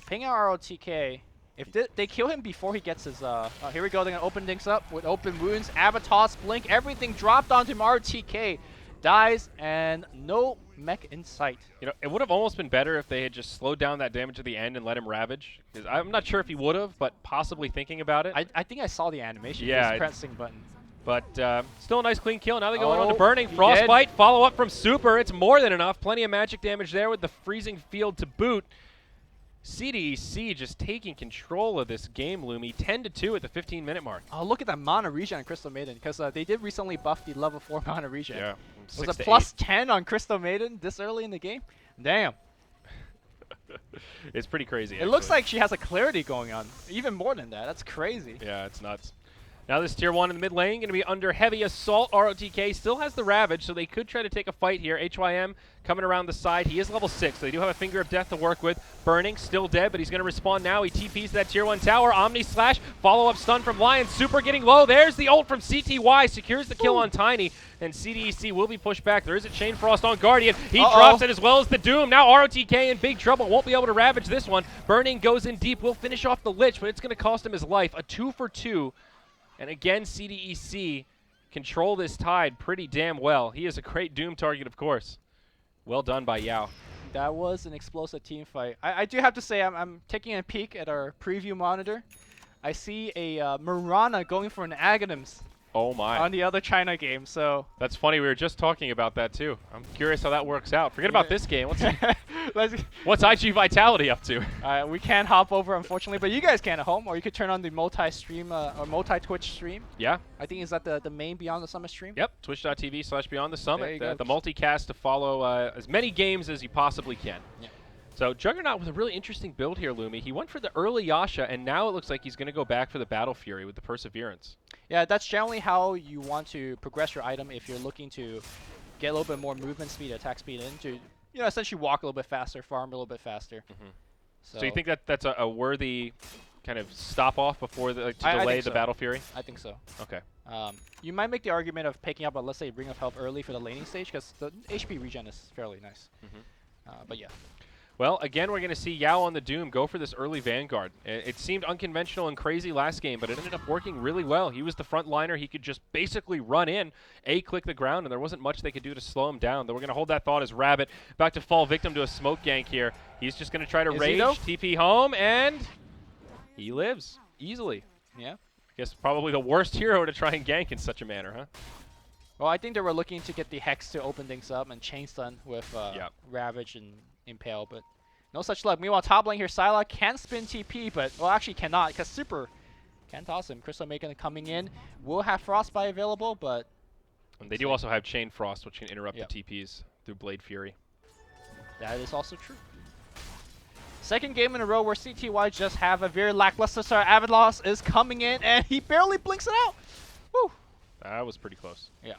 Ping out ROTK. If they kill him before he gets his... here we go. They're going to open things up with open wounds. Avatos, Blink, everything dropped onto him. ROTK dies, and no mech in sight. You know, it would have almost been better if they had just slowed down that damage at the end and let him Ravage. Because I'm not sure if he would have, but possibly thinking about it. I think I saw the animation. Yeah. Pressing button. But still a nice clean kill. Now they go on to Burning. Frostbite, follow up from Super. It's more than enough. Plenty of magic damage there with the freezing field to boot. CDEC just taking control of this game, Lumi. 10-2 at the 15-minute mark. Oh, look at that mana regen on Crystal Maiden, because they did recently buff the level 4 mana regen. Yeah. Was it plus 10 on Crystal Maiden this early in the game? Damn. It's pretty crazy. It looks like she has a clarity going on. Even more than that. That's crazy. Yeah, it's nuts. Now this tier 1 in the mid lane going to be under heavy assault. ROTK still has the Ravage, so they could try to take a fight here. HYM coming around the side. He is level 6, so they do have a Finger of Death to work with. Burning, still dead, but he's going to respawn now. He TPs to that tier 1 tower. Omni Slash, follow-up stun from Lion. Super getting low. There's the ult from CTY. Secures the kill on Tiny, and CDEC will be pushed back. There is a Chain Frost on Guardian. He drops it as well as the Doom. Now ROTK in big trouble. Won't be able to Ravage this one. Burning goes in deep. Will finish off the Lich, but it's going to cost him his life. A 2 for 2. And again, CDEC control this tide pretty damn well. He is a great Doom target, of course. Well done by Yao. That was an explosive team fight. I do have to say, I'm taking a peek at our preview monitor. I see a Mirana going for an Aghanims. Oh my. On the other China game, so. That's funny, we were just talking about that too. I'm curious how that works out. Forget about this game. What's IG Vitality up to? We can't hop over, unfortunately, but you guys can at home, or you could turn on the multi-stream or multi-Twitch stream. Yeah. I think, is that the main Beyond the Summit stream? Yep, twitch.tv/Beyond the Summit. The go. multicast to follow as many games as you possibly can. Yeah. So Juggernaut with a really interesting build here, Lumi. He went for the early Yasha, and now it looks like he's going to go back for the Battle Fury with the Perseverance. Yeah, that's generally how you want to progress your item if you're looking to get a little bit more movement speed, attack speed into, essentially walk a little bit faster, farm a little bit faster. So you think that that's a worthy kind of stop off before to delay the Battle Fury? I think so. Okay. You might make the argument of picking up, let's say, Ring of Health early for the laning stage, because the HP regen is fairly nice. But yeah. Well, again, we're going to see Yao on the Doom go for this early Vanguard. It seemed unconventional and crazy last game, but it ended up working really well. He was the front liner. He could just basically run in, click the ground, and there wasn't much they could do to slow him down. Though we're going to hold that thought as Rabbit about to fall victim to a smoke gank here. He's just going to try to rage, TP home, and he lives easily. Yeah. I guess probably the worst hero to try and gank in such a manner, huh? Well, I think they were looking to get the Hex to open things up and chain stun with Ravage and Impale, but no such luck. Meanwhile, top lane here, Sylar can spin TP, but, well, actually cannot, because Super can toss him. Crystal Maiden coming in. Will have Frostbite available, but... And they do also have Chain Frost, which can interrupt the TPs through Blade Fury. That is also true. Second game in a row where CTY just have a very lackluster start. Avidloss is coming in, and he barely blinks it out. Woo! That was pretty close. Yeah.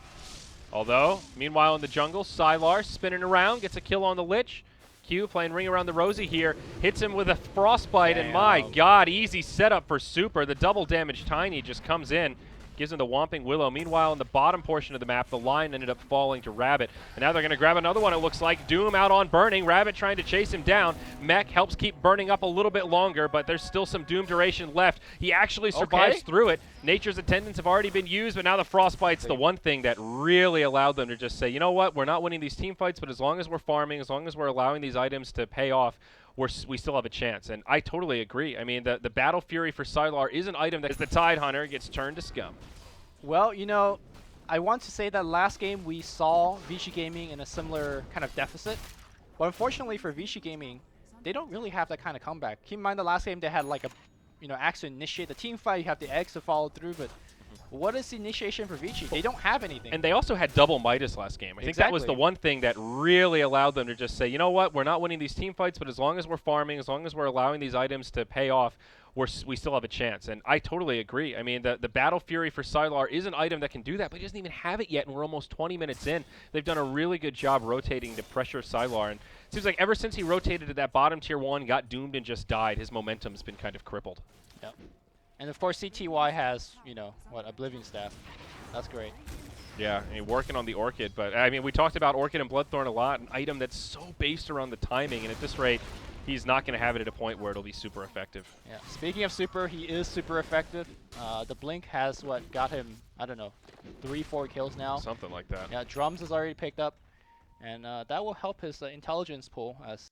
Although, meanwhile in the jungle, Sylar spinning around, gets a kill on the Lich. Q playing Ring Around the Rosie here, hits him with a Frostbite, and my god, easy setup for Super. The double damage Tiny just comes in, gives him the Whomping Willow. Meanwhile, in the bottom portion of the map, the line ended up falling to Rabbit. And now they're going to grab another one, it looks like. Doom out on Burning, Rabbit trying to chase him down. Mech helps keep Burning up a little bit longer, but there's still some Doom duration left. He actually survives through it. Nature's Attendants have already been used, but now the Frostbite's the one thing that really allowed them to just say, you know what, we're not winning these team fights, but as long as we're farming, as long as we're allowing these items to pay off, we still have a chance. And I totally agree. I mean, the Battle Fury for Sylar is an item that as the Tide Hunter gets turned to scum. Well, I want to say that last game we saw Vici Gaming in a similar kind of deficit. But unfortunately for Vici Gaming, they don't really have that kind of comeback. Keep in mind the last game they had like a axe to initiate the team fight, you have the eggs to follow through, but what is the initiation for Vici? They don't have anything. And they also had double Midas last game. I think that was the one thing that really allowed them to just say, you know what, we're not winning these team fights, but as long as we're farming, as long as we're allowing these items to pay off, we still have a chance. And I totally agree. I mean, the Battle Fury for Sylar is an item that can do that, but he doesn't even have it yet, and we're almost 20 minutes in. They've done a really good job rotating to pressure Sylar, and it seems like ever since he rotated to that bottom tier 1, got doomed and just died, his momentum's been kind of crippled. Yep. And of course CTY has, Oblivion Staff. That's great. Yeah, I mean, working on the Orchid, but I mean, we talked about Orchid and Bloodthorn a lot, an item that's so based around the timing, and at this rate, he's not going to have it at a point where it'll be super effective. Yeah. Speaking of super, he is super effective. The Blink has got him, I don't know, 3-4 kills now. Something like that. Yeah, Drums is already picked up, and that will help his intelligence pool as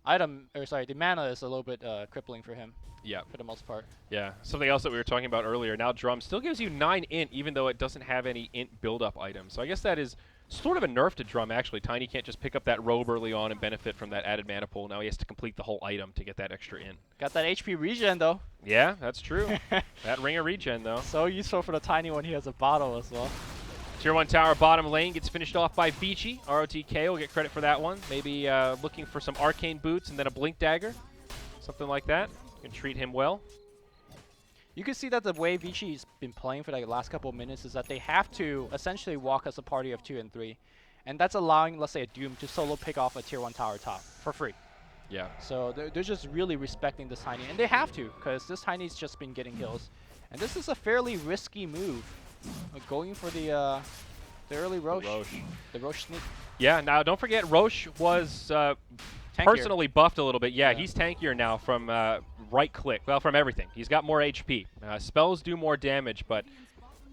the mana is a little bit crippling for him. Yeah. For the most part. Yeah. Something else that we were talking about earlier, now Drum still gives you 9 int, even though it doesn't have any int build-up items. So I guess that is sort of a nerf to Drum, actually. Tiny can't just pick up that robe early on and benefit from that added mana pool. Now he has to complete the whole item to get that extra int. Got that HP regen, though. Yeah, that's true. That Ringer regen, though. So useful for the Tiny when he has a bottle as well. Tier 1 tower bottom lane gets finished off by Vici. ROTK will get credit for that one. Maybe looking for some arcane boots and then a blink dagger. Something like that. Can treat him well. You can see that the way Vici's been playing for the last couple of minutes is that they have to essentially walk as a party of 2 and 3. And that's allowing, let's say, a Doom to solo pick off a tier 1 tower top for free. Yeah. So they're just really respecting this Tiny. And they have to, because this Tiny's just been getting kills. And this is a fairly risky move. Going for the early Roche. The Roche sneak. Yeah, now don't forget Roche was personally buffed a little bit. Yeah, he's tankier now from right click. Well, from everything. He's got more HP. Spells do more damage, but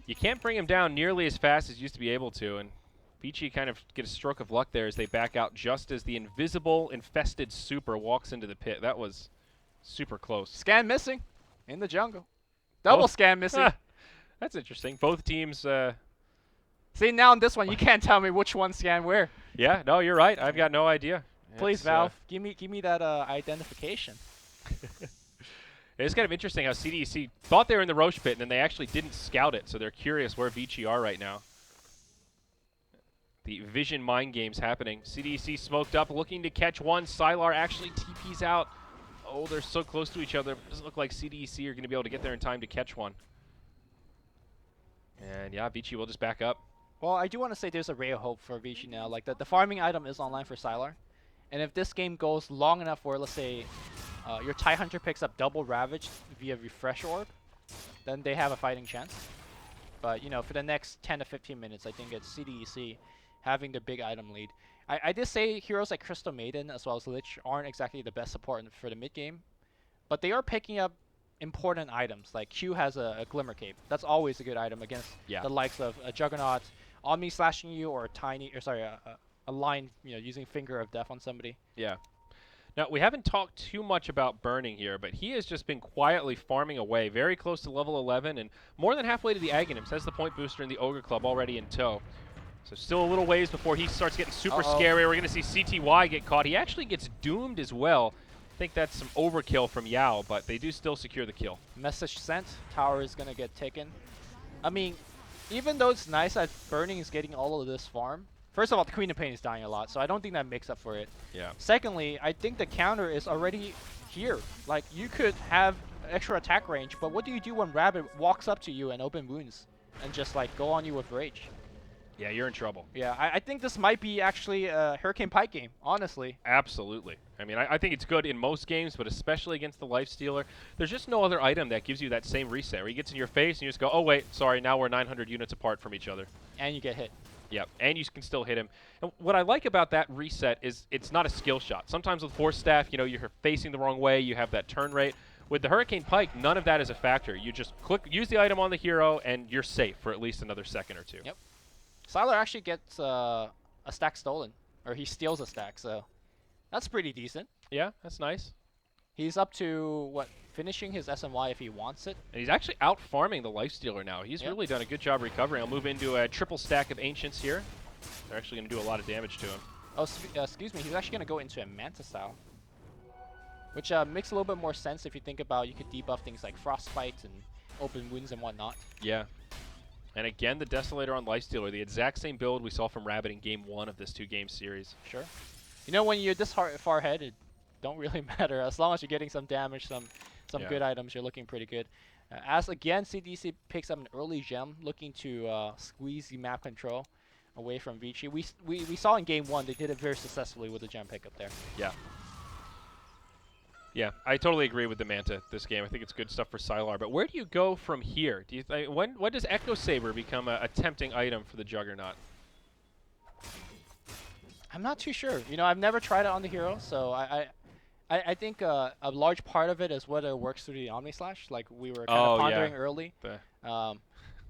you can't bring him down nearly as fast as you used to be able to. And Vici kind of get a stroke of luck there as they back out just as the invisible infested super walks into the pit. That was super close. Scan missing in the jungle. Double scan missing. That's interesting. Both teams... See, now in this one, you can't tell me which one scanned where. Yeah, no, you're right. I've got no idea. Please, Valve, give me that identification. It's kind of interesting how CDEC thought they were in the Roche pit, and then they actually didn't scout it, so they're curious where Vici are right now. The vision mind games happening. CDEC smoked up, looking to catch one. Sylar actually TP's out. Oh, they're so close to each other. It doesn't look like CDEC are going to be able to get there in time to catch one. And yeah, Vici will just back up. Well, I do want to say there's a ray of hope for Vici now. Like, the farming item is online for Sylar. And if this game goes long enough where, let's say, your TIE Hunter picks up double Ravage via Refresh Orb, then they have a fighting chance. But, you know, for the next 10 to 15 minutes, I think it's CDEC having the big item lead. I did say heroes like Crystal Maiden as well as Lich aren't exactly the best support for the mid-game. But they are picking up important items. Like Q has a Glimmer Cape. That's always a good item against the likes of a Juggernaut, Omni slashing you, or a line, you know, using Finger of Death on somebody. Yeah. Now, we haven't talked too much about Burning here, but he has just been quietly farming away, very close to level 11, and more than halfway to the Aghanims. Has the point booster in the Ogre Club already in tow. So still a little ways before he starts getting super scary. We're going to see CTY get caught. He actually gets doomed as well. I think that's some overkill from Yao, but they do still secure the kill. Message sent. Tower is going to get taken. I mean, even though it's nice that Burning is getting all of this farm, first of all, the Queen of Pain is dying a lot, so I don't think that makes up for it. Yeah. Secondly, I think the counter is already here. Like, you could have extra attack range, but what do you do when Rabbit walks up to you and open wounds and just, like, go on you with rage? Yeah, you're in trouble. Yeah, I think this might be actually a Hurricane Pike game, honestly. Absolutely. I mean, I think it's good in most games, but especially against the Lifestealer. There's just no other item that gives you that same reset, where he gets in your face and you just go, oh, wait, sorry, now we're 900 units apart from each other. And you get hit. Yep, and you can still hit him. And what I like about that reset is it's not a skill shot. Sometimes with Force Staff, you know, you're facing the wrong way, you have that turn rate. With the Hurricane Pike, none of that is a factor. You just use the item on the hero, and you're safe for at least another second or two. Yep. Sylar actually gets a stack stolen, or he steals a stack, so that's pretty decent. Yeah, that's nice. He's up to, what, finishing his SNY if he wants it. And he's actually out farming the Lifestealer now. He's really done a good job recovering. I'll move into a triple stack of Ancients here. They're actually going to do a lot of damage to him. Oh, excuse me, he's actually going to go into a Manta style, which makes a little bit more sense if you think about you could debuff things like Frostbite and open wounds and whatnot. Yeah. And again, the Desolator on Lifestealer, the exact same build we saw from Rabbit in Game 1 of this two-game series. Sure. You know, when you're this far ahead, it don't really matter. As long as you're getting some damage, some good items, you're looking pretty good. As, again, CDC picks up an early gem, looking to squeeze the map control away from Vici. We saw in Game 1, they did it very successfully with the gem pickup there. Yeah. Yeah, I totally agree with the Manta this game. I think it's good stuff for Sylar. But where do you go from here? Do you when does Echo Saber become a tempting item for the Juggernaut? I'm not too sure. You know, I've never tried it on the hero, so I think a large part of it is whether it works through the Omni Slash, like we were kind of pondering early.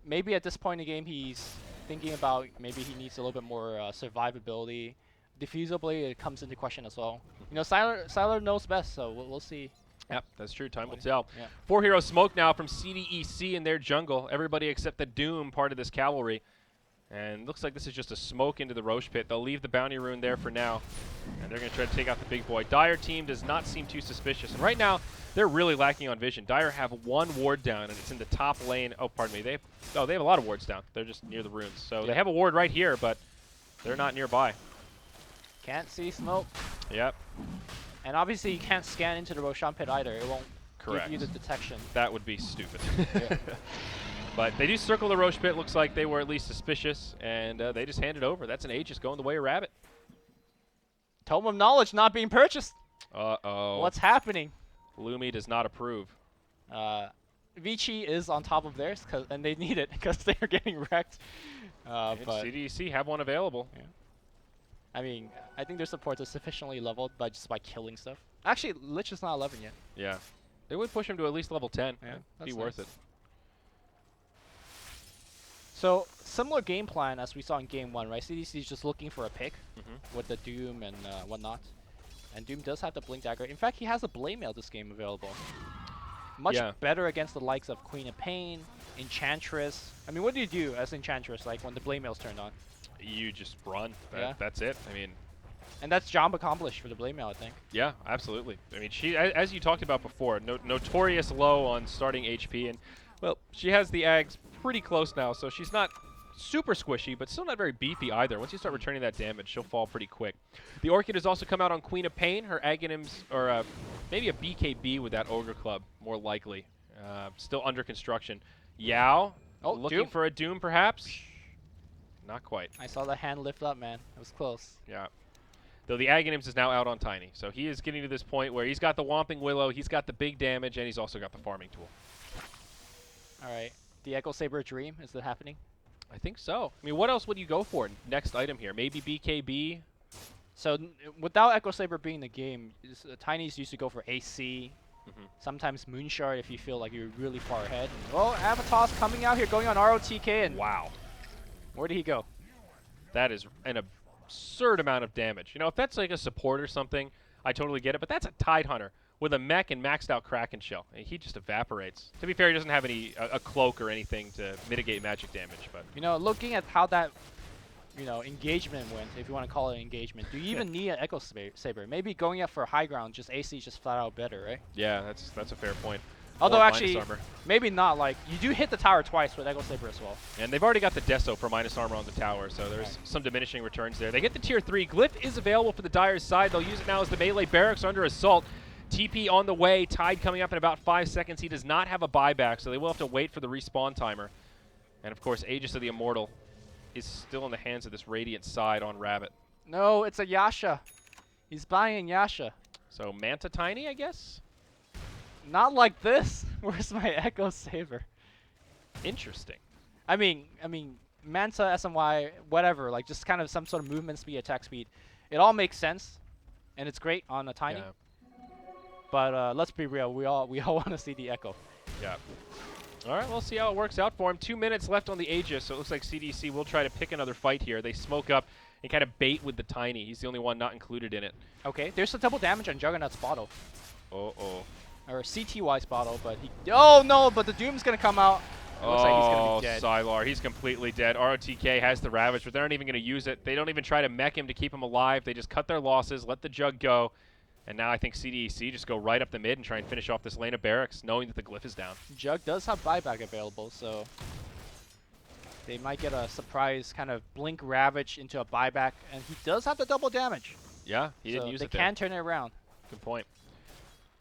Maybe at this point in the game, he's thinking about maybe he needs a little bit more survivability. Diffusably, it comes into question as well. You know, Sylar knows best, so we'll see. Yep, that's true. Time will tell. Yeah. 4 hero smoke now from CDEC in their jungle. Everybody except the Doom, part of this cavalry. And looks like this is just a smoke into the Roche pit. They'll leave the bounty rune there for now. And they're going to try to take out the big boy. Dire team does not seem too suspicious. And right now, they're really lacking on vision. Dire have 1 ward down, and it's in the top lane. Oh, pardon me. They have a lot of wards down. They're just near the runes. So they have a ward right here, but they're not nearby. Can't see smoke. Yep. And obviously, you can't scan into the Roshan pit either. It won't give you the detection. That would be stupid. But they do circle the Roche pit. Looks like they were at least suspicious, and they just hand it over. That's an Aegis going the way of Rabbit. Tome of Knowledge not being purchased. Uh-oh. What's happening? Lumi does not approve. Vici is on top of theirs, and they need it because they're getting wrecked. But CDEC have one available. Yeah. I mean, I think their supports are sufficiently leveled by killing stuff. Actually, Lich is not 11 yet. Yeah. They would push him to at least level 10. Yeah, be worth it. So similar game plan as we saw in game 1, right? CDC is just looking for a pick with the Doom and whatnot. And Doom does have the Blink Dagger. In fact, he has a Blade Mail this game available. Much better against the likes of Queen of Pain, Enchantress. I mean, what do you do as Enchantress, like when the Blade Mail's turned on? You just run. That's it. I mean, and that's job accomplished for the Blade Mail, I think. Yeah, absolutely. I mean, she, as you talked about before, notorious low on starting HP, and well, she has the Ags pretty close now, so she's not super squishy, but still not very beefy either. Once you start returning that damage, she'll fall pretty quick. The Orchid has also come out on Queen of Pain. Her Aghanims, or maybe a BKB with that Ogre Club, more likely. Still under construction. Yao, looking Doom. for a Doom, perhaps? Not quite. I saw the hand lift up, man. It was close. Yeah. Though the Aghanims is now out on Tiny. So he is getting to this point where he's got the Whomping Willow, he's got the big damage, and he's also got the farming tool. Alright. The Echo Saber Dream, is that happening? I think so. I mean, what else would you go for next item here? Maybe BKB? So without Echo Saber being the game, Tiny's used to go for AC. Sometimes Moonshard if you feel like you're really far ahead. Well, Avatar's coming out here, going on ROTK, and wow. Where did he go? That is an absurd amount of damage. You know, if that's like a support or something, I totally get it. But that's a Tide Hunter with a mech and maxed out Kraken Shell. I mean, he just evaporates. To be fair, he doesn't have any a cloak or anything to mitigate magic damage. But you know, looking at how that engagement went, if you want to call it engagement, do you even need an Echo Saber? Maybe going up for high ground, just AC is just flat out better, right? Yeah, that's a fair point. Although actually, maybe not. Like, you do hit the tower twice with Echo Saber as well. And they've already got the Deso for minus armor on the tower, so there's some diminishing returns there. They get the tier 3. Glyph is available for the Dyer's side. They'll use it now as the melee barracks are under assault. TP on the way. Tide coming up in about 5 seconds. He does not have a buyback, so they will have to wait for the respawn timer. And of course, Aegis of the Immortal is still in the hands of this Radiant side on Rabbit. No, it's a Yasha. He's buying Yasha. So Manta Tiny, I guess? Not like this. Where's my Echo Saber? Interesting. I mean, Manta, SMY, whatever. Like, just kind of some sort of movement speed, attack speed. It all makes sense, and it's great on a Tiny. Yeah. But let's be real. We all want to see the Echo. Yeah. All right, we'll see how it works out for him. 2 minutes left on the Aegis, so it looks like CDC will try to pick another fight here. They smoke up and kind of bait with the Tiny. He's the only one not included in it. Okay, there's a double damage on Juggernaut's bottle. Uh-oh. Or CTY's bottle, but he... Oh, no, but the Doom's going to come out. It looks like he's going to be dead. Sylar, he's completely dead. ROTK has the Ravage, but they're not even going to use it. They don't even try to mech him to keep him alive. They just cut their losses, let the Jug go. And now I think CDEC just go right up the mid and try and finish off this lane of barracks, knowing that the Glyph is down. Jug does have buyback available, so they might get a surprise kind of blink Ravage into a buyback, and he does have the double damage. Yeah, he didn't use it there. They can turn it around. Good point.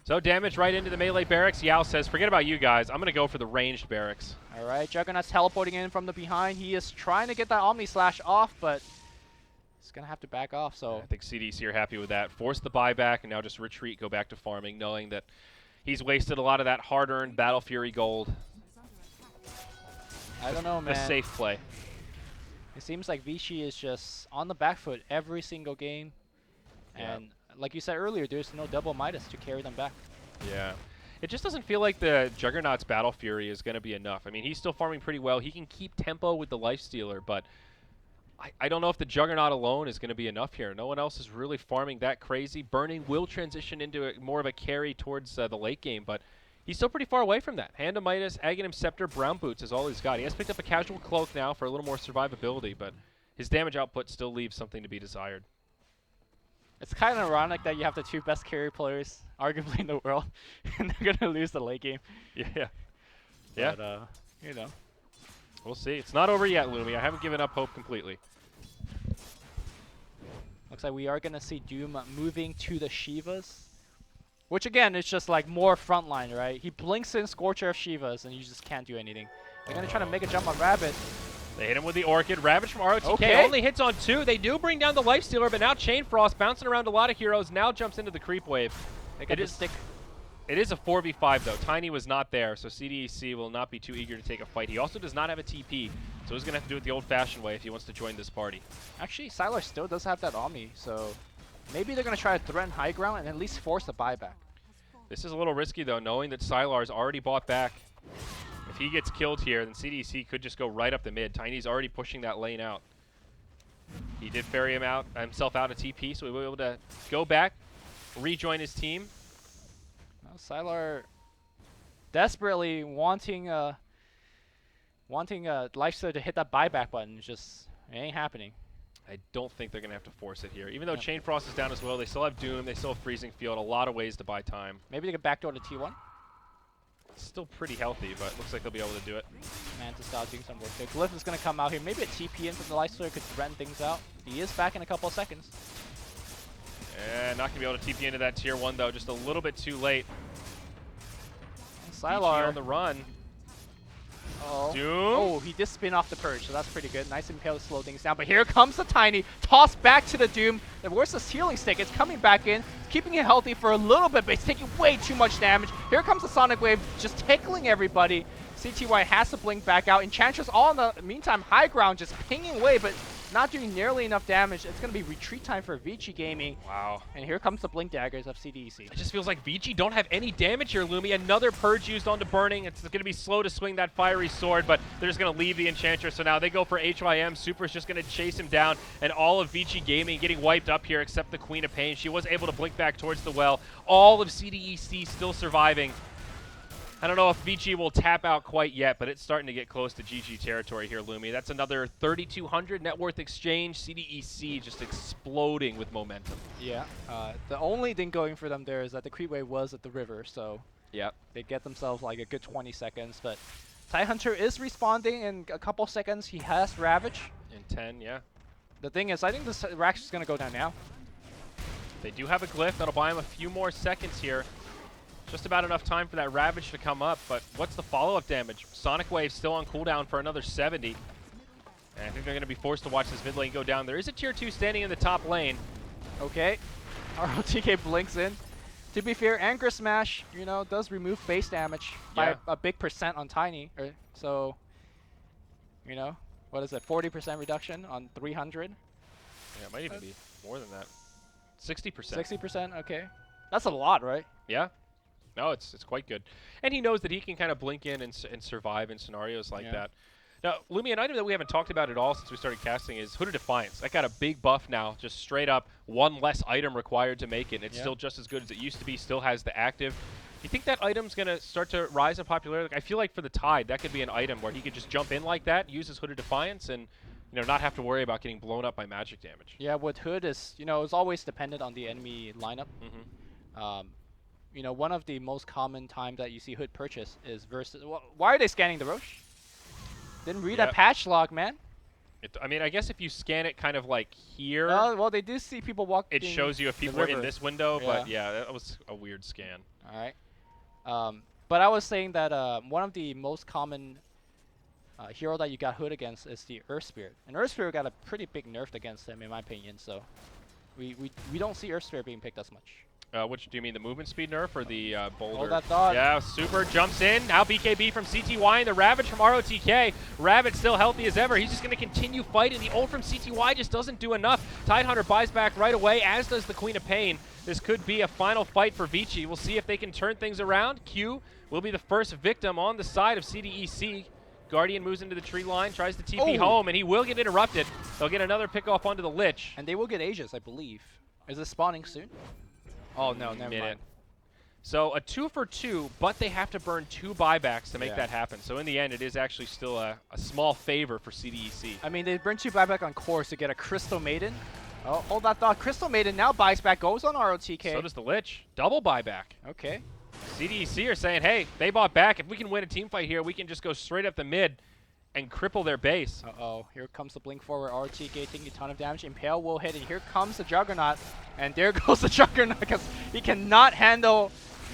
So damage right into the melee barracks. Yao says, forget about you guys. I'm going to go for the ranged barracks. All right, Juggernaut's teleporting in from the behind. He is trying to get that Omni Slash off, but he's going to have to back off. So I think CDC are happy with that. Force the buyback and now just retreat, go back to farming, knowing that he's wasted a lot of that hard-earned Battle Fury gold. I don't know, man. A safe play. It seems like Vici is just on the back foot every single game. And like you said earlier, there's no double Midas to carry them back. Yeah. It just doesn't feel like the Juggernaut's Battle Fury is going to be enough. I mean, he's still farming pretty well. He can keep tempo with the Lifestealer, but I don't know if the Juggernaut alone is going to be enough here. No one else is really farming that crazy. Burning will transition into more of a carry towards the late game, but he's still pretty far away from that. Hand of Midas, Aghanim Scepter, Brown Boots is all he's got. He has picked up a casual cloak now for a little more survivability, but his damage output still leaves something to be desired. It's kind of ironic that you have the 2 best carry players, arguably in the world, and they're going to lose the late game. Yeah. But, you know. We'll see. It's not over yet, Lumi. I haven't given up hope completely. Looks like we are going to see Doom moving to the Shivas. Which, again, is just like more frontline, right? He blinks in Scorcher of Shivas, and you just can't do anything. They're going to try to make a jump on Rabbit. They hit him with the Orchid. Ravage from ROTK only hits on 2. They do bring down the Lifestealer, but now Chain Frost bouncing around a lot of heroes. Now jumps into the creep wave. It is stick. It is a 4v5 though. Tiny was not there, so CDEC will not be too eager to take a fight. He also does not have a TP, so he's going to have to do it the old-fashioned way if he wants to join this party. Actually, Sylar still does have that Omni, so maybe they're going to try to threaten high ground and at least force a buyback. This is a little risky though, knowing that Sylar's already bought back. If he gets killed here, then CDEC could just go right up the mid. Tiny's already pushing that lane out. He did ferry himself out of TP, so he will be able to go back, rejoin his team. Well, Sylar desperately wanting Lifesteal to hit that buyback button. Just, it ain't happening. I don't think they're going to have to force it here. Even though Chain Frost is down as well, they still have Doom, they still have Freezing Field, a lot of ways to buy time. Maybe they can backdoor to T1. It's still pretty healthy, but looks like they'll be able to do it. Mantis style doing some work there. Glyph is going to come out here. Maybe a TP in from the Lifesteal could threaten things out. He is back in a couple of seconds. And not going to be able to TP into that tier 1, though. Just a little bit too late. Sylar on the run. Oh. Doom. Oh, he did spin off the Purge, so that's pretty good. Nice impale to slow things down. But here comes the Tiny. Toss back to the Doom. Where's the healing stick? It's coming back in. Keeping it healthy for a little bit, but it's taking way too much damage. Here comes the Sonic Wave, just tickling everybody. CTY has to blink back out. Enchantress all in the meantime, high ground, just pinging away, but not doing nearly enough damage. It's going to be retreat time for Vici Gaming. Wow. And here comes the Blink Daggers of CDEC. It just feels like Vici don't have any damage here, Lumi. Another Purge used onto Burning. It's going to be slow to swing that Fiery Sword, but they're just going to leave the Enchantress. So now they go for HYM. Super's just going to chase him down, and all of Vici Gaming getting wiped up here except the Queen of Pain. She was able to blink back towards the well. All of CDEC still surviving. I don't know if Vici will tap out quite yet, but it's starting to get close to GG territory here, Lumi. That's another 3,200 net worth exchange. CDEC just exploding with momentum. Yeah. The only thing going for them there is that the creep wave was at the river, so they get themselves like a good 20 seconds. But Tidehunter is responding in a couple seconds. He has Ravage. In 10, yeah. The thing is, I think this Rax is going to go down now. They do have a glyph. That'll buy him a few more seconds here. Just about enough time for that Ravage to come up, but what's the follow-up damage? Sonic Wave still on cooldown for another 70. And I think they're going to be forced to watch this mid lane go down. There is a tier 2 standing in the top lane. Okay. ROTK blinks in. To be fair, Anchor Smash, you know, does remove base damage by a big percent on Tiny. So, you know, what is it, 40% reduction on 300? Yeah, it might even be more than that. 60%. 60%, okay. That's a lot, right? Yeah. No, it's quite good. And he knows that he can kind of blink in and survive in scenarios like that. Now, Lumi, an item that we haven't talked about at all since we started casting is Hooded Defiance. That got a big buff now, just straight up one less item required to make it. And it's still just as good as it used to be, still has the active. You think that item's going to start to rise in popularity? Like, I feel like for the Tide, that could be an item where he could just jump in like that, use his Hooded Defiance, and not have to worry about getting blown up by magic damage. Yeah, with Hood is, it's always dependent on the enemy lineup. One of the most common times that you see Hood purchase is versus... why are they scanning the Roche? Didn't read that patch log, man. I mean, I guess if you scan it kind of like here... well, they do see people walk. It shows you if people are in this window, but yeah, that was a weird scan. All right. But I was saying that one of the most common hero that you got Hood against is the Earth Spirit. And Earth Spirit got a pretty big nerf against him, in my opinion, so we don't see Earth Spirit being picked as much. Which do you mean, the movement speed nerf or the boulder? Hold that thought. Yeah, Super jumps in. Now BKB from CTY and the Ravage from ROTK. Ravage still healthy as ever. He's just going to continue fighting. The ult from CTY just doesn't do enough. Tidehunter buys back right away, as does the Queen of Pain. This could be a final fight for Vici. We'll see if they can turn things around. Q will be the first victim on the side of CDEC. Guardian moves into the tree line, tries to TP home, and he will get interrupted. They'll get another pick off onto the Lich. And they will get Aegis, I believe. Is it spawning soon? Oh, no, never mind. So a 2 for 2, but they have to burn 2 buybacks to make that happen. So in the end, it is actually still a small favor for CDEC. I mean, they burn 2 buyback on course to get a Crystal Maiden. Oh, hold that thought. Crystal Maiden now buys back, goes on ROTK. So does the Lich. Double buyback. Okay. CDEC are saying, hey, they bought back. If we can win a team fight here, we can just go straight up the mid and cripple their base. Uh-oh, here comes the blink forward. ROTK taking a ton of damage. Impale will hit, and here comes the Juggernaut. And there goes the Juggernaut, because he cannot handle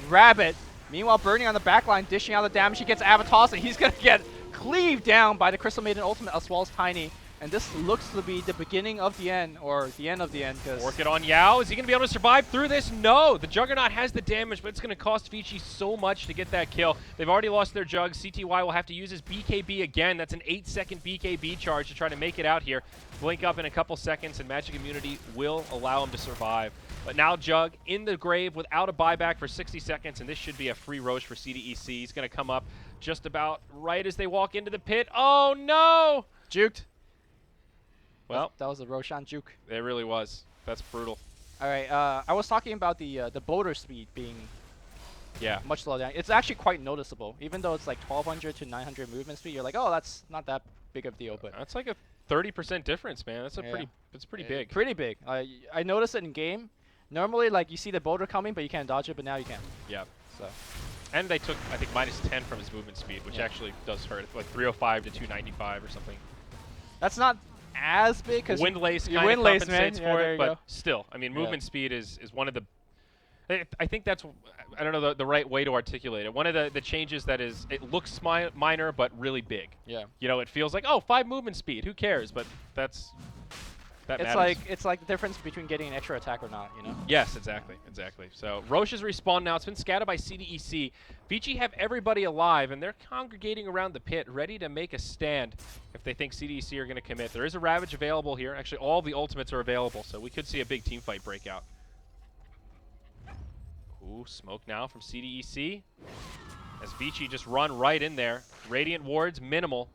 Rabbit. Meanwhile, Burning on the backline, dishing out the damage. He gets Avatos, and he's going to get cleaved down by the Crystal Maiden ultimate, as well as Tiny. And this looks to be the beginning of the end, or the end of the end. Work it on Yao. Is he going to be able to survive through this? No. The Juggernaut has the damage, but it's going to cost Vici so much to get that kill. They've already lost their Jug. CTY will have to use his BKB again. That's an 8-second BKB charge to try to make it out here. Blink up in a couple seconds, and Magic Immunity will allow him to survive. But now Jug in the grave without a buyback for 60 seconds, and this should be a free Roche for CDEC. He's going to come up just about right as they walk into the pit. Oh, no! Juked. Well, that was a Roshan juke. It really was. That's brutal. All right, I was talking about the boulder speed being much slower down. It's actually quite noticeable. Even though it's like 1200 to 900 movement speed, you're like, oh, that's not that big of a deal. But that's like a 30% difference, man. That's it's pretty big. Pretty big. I noticed it in game. Normally, like, you see the boulder coming, but you can't dodge it, but now you can. Yeah. So. And they took, I think, -10 from his movement speed, which actually does hurt. It's like 305 to 295 or something. That's not as big because Windlace kind of compensates for it, but still, I mean, movement speed is one of the. I think that's, I don't know the right way to articulate it. One of the changes that is, it looks minor but really big. Yeah. You know, it feels like, oh, 5 movement speed, who cares? But that matters. It's like the difference between getting an extra attack or not, you know? Yes, exactly. So Roche has respawned now. It's been scattered by CDEC. Vici have everybody alive, and they're congregating around the pit, ready to make a stand if they think CDEC are going to commit. There is a Ravage available here. Actually, all the ultimates are available, so we could see a big team fight break out. Ooh, smoke now from CDEC. As Vici just run right in there. Radiant wards, minimal.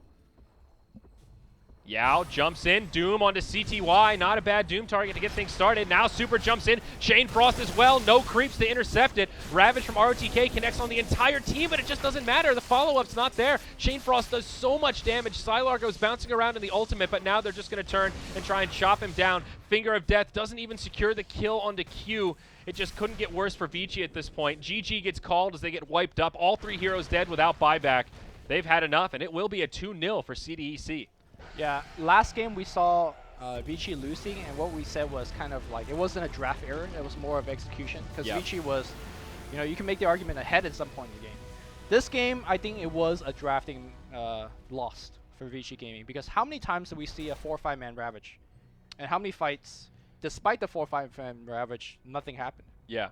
Yao jumps in, Doom onto CTY, not a bad Doom target to get things started. Now Super jumps in, Shane Frost as well, no creeps to intercept it. Ravage from ROTK connects on the entire team, but it just doesn't matter. The follow-up's not there. Shane Frost does so much damage. Sylar goes bouncing around in the ultimate, but now they're just going to turn and try and chop him down. Finger of Death doesn't even secure the kill onto Q. It just couldn't get worse for Vici at this point. GG gets called as they get wiped up. All 3 heroes dead without buyback. They've had enough, and it will be a 2-0 for CDEC. Yeah, last game we saw Vici losing, and what we said was kind of like, it wasn't a draft error, it was more of execution, because Vici was, you know, you can make the argument ahead at some point in the game. This game, I think it was a drafting loss for Vici Gaming, because how many times do we see a 4 or 5 man Ravage? And how many fights, despite the 4 or 5 man Ravage, nothing happened? Yeah.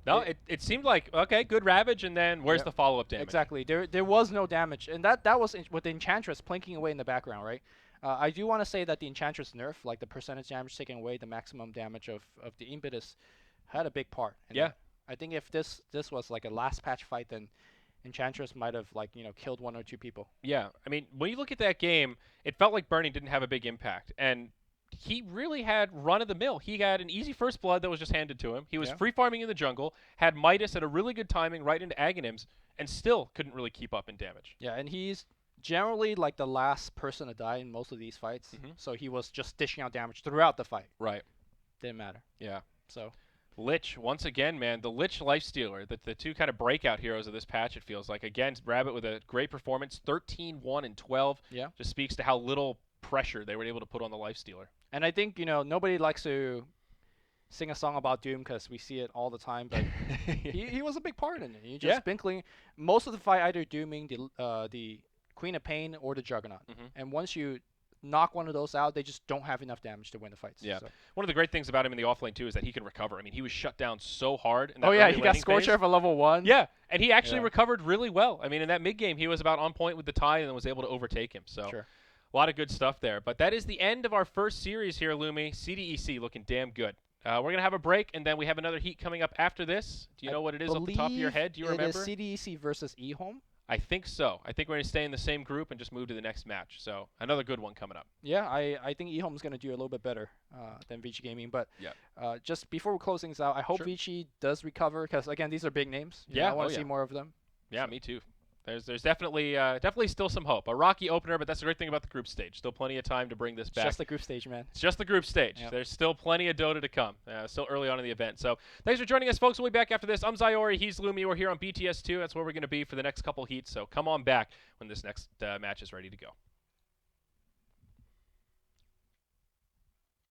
No, it seemed like, okay, good Ravage, and then where's the follow-up damage? Exactly. There was no damage, and that was with the Enchantress plinking away in the background, right? I do want to say that the Enchantress nerf, like the percentage damage taken away, the maximum damage of the impetus, had a big part. And I think if this was like a last patch fight, then Enchantress might have, like, you know, killed 1 or 2 people. Yeah, I mean, when you look at that game, it felt like Burning didn't have a big impact, and he really had run-of-the-mill. He had an easy first blood that was just handed to him. He was free farming in the jungle, had Midas at a really good timing right into Aghanims, and still couldn't really keep up in damage. Yeah, and he's generally like the last person to die in most of these fights, so he was just dishing out damage throughout the fight. Right. Didn't matter. Yeah. So Lich, once again, man, the Lich Lifestealer, the 2 kind of breakout heroes of this patch, it feels like. Again, Rabbit with a great performance, 13, 1, and 12. Yeah. Just speaks to how little pressure they were able to put on the Lifestealer. And I think, you know, nobody likes to sing a song about Doom because we see it all the time, but he was a big part in it. He just spinkling most of the fight, either dooming the Queen of Pain or the Juggernaut. And once you knock one of those out, they just don't have enough damage to win the fights. Yeah. So. One of the great things about him in the offlane too is that he can recover. I mean, he was shut down so hard. In that he got Scorcher for level 1. Yeah, and he actually recovered really well. I mean, in that mid game, he was about on point with the Tide and was able to overtake him. So. Sure. A lot of good stuff there. But that is the end of our first series here, Lumi. CDEC looking damn good. We're going to have a break, and then we have another heat coming up after this. Do you know what it is off the top of your head? Do you remember? It is CDEC versus eHome. I think so. I think we're going to stay in the same group and just move to the next match. So another good one coming up. Yeah, I think eHome's going to do a little bit better than Vici Gaming. But just before we close things out, I hope Vici does recover because, again, these are big names. I want to see more of them. Yeah, me too. There's definitely still some hope. A rocky opener, but that's the great thing about the group stage. Still plenty of time to bring this back. It's just the group stage, man. It's just the group stage. Yep. There's still plenty of Dota to come. Still early on in the event. So thanks for joining us, folks. We'll be back after this. I'm Zyori. He's Lumi. We're here on BTS2. That's where we're going to be for the next couple heats. So come on back when this next match is ready to go.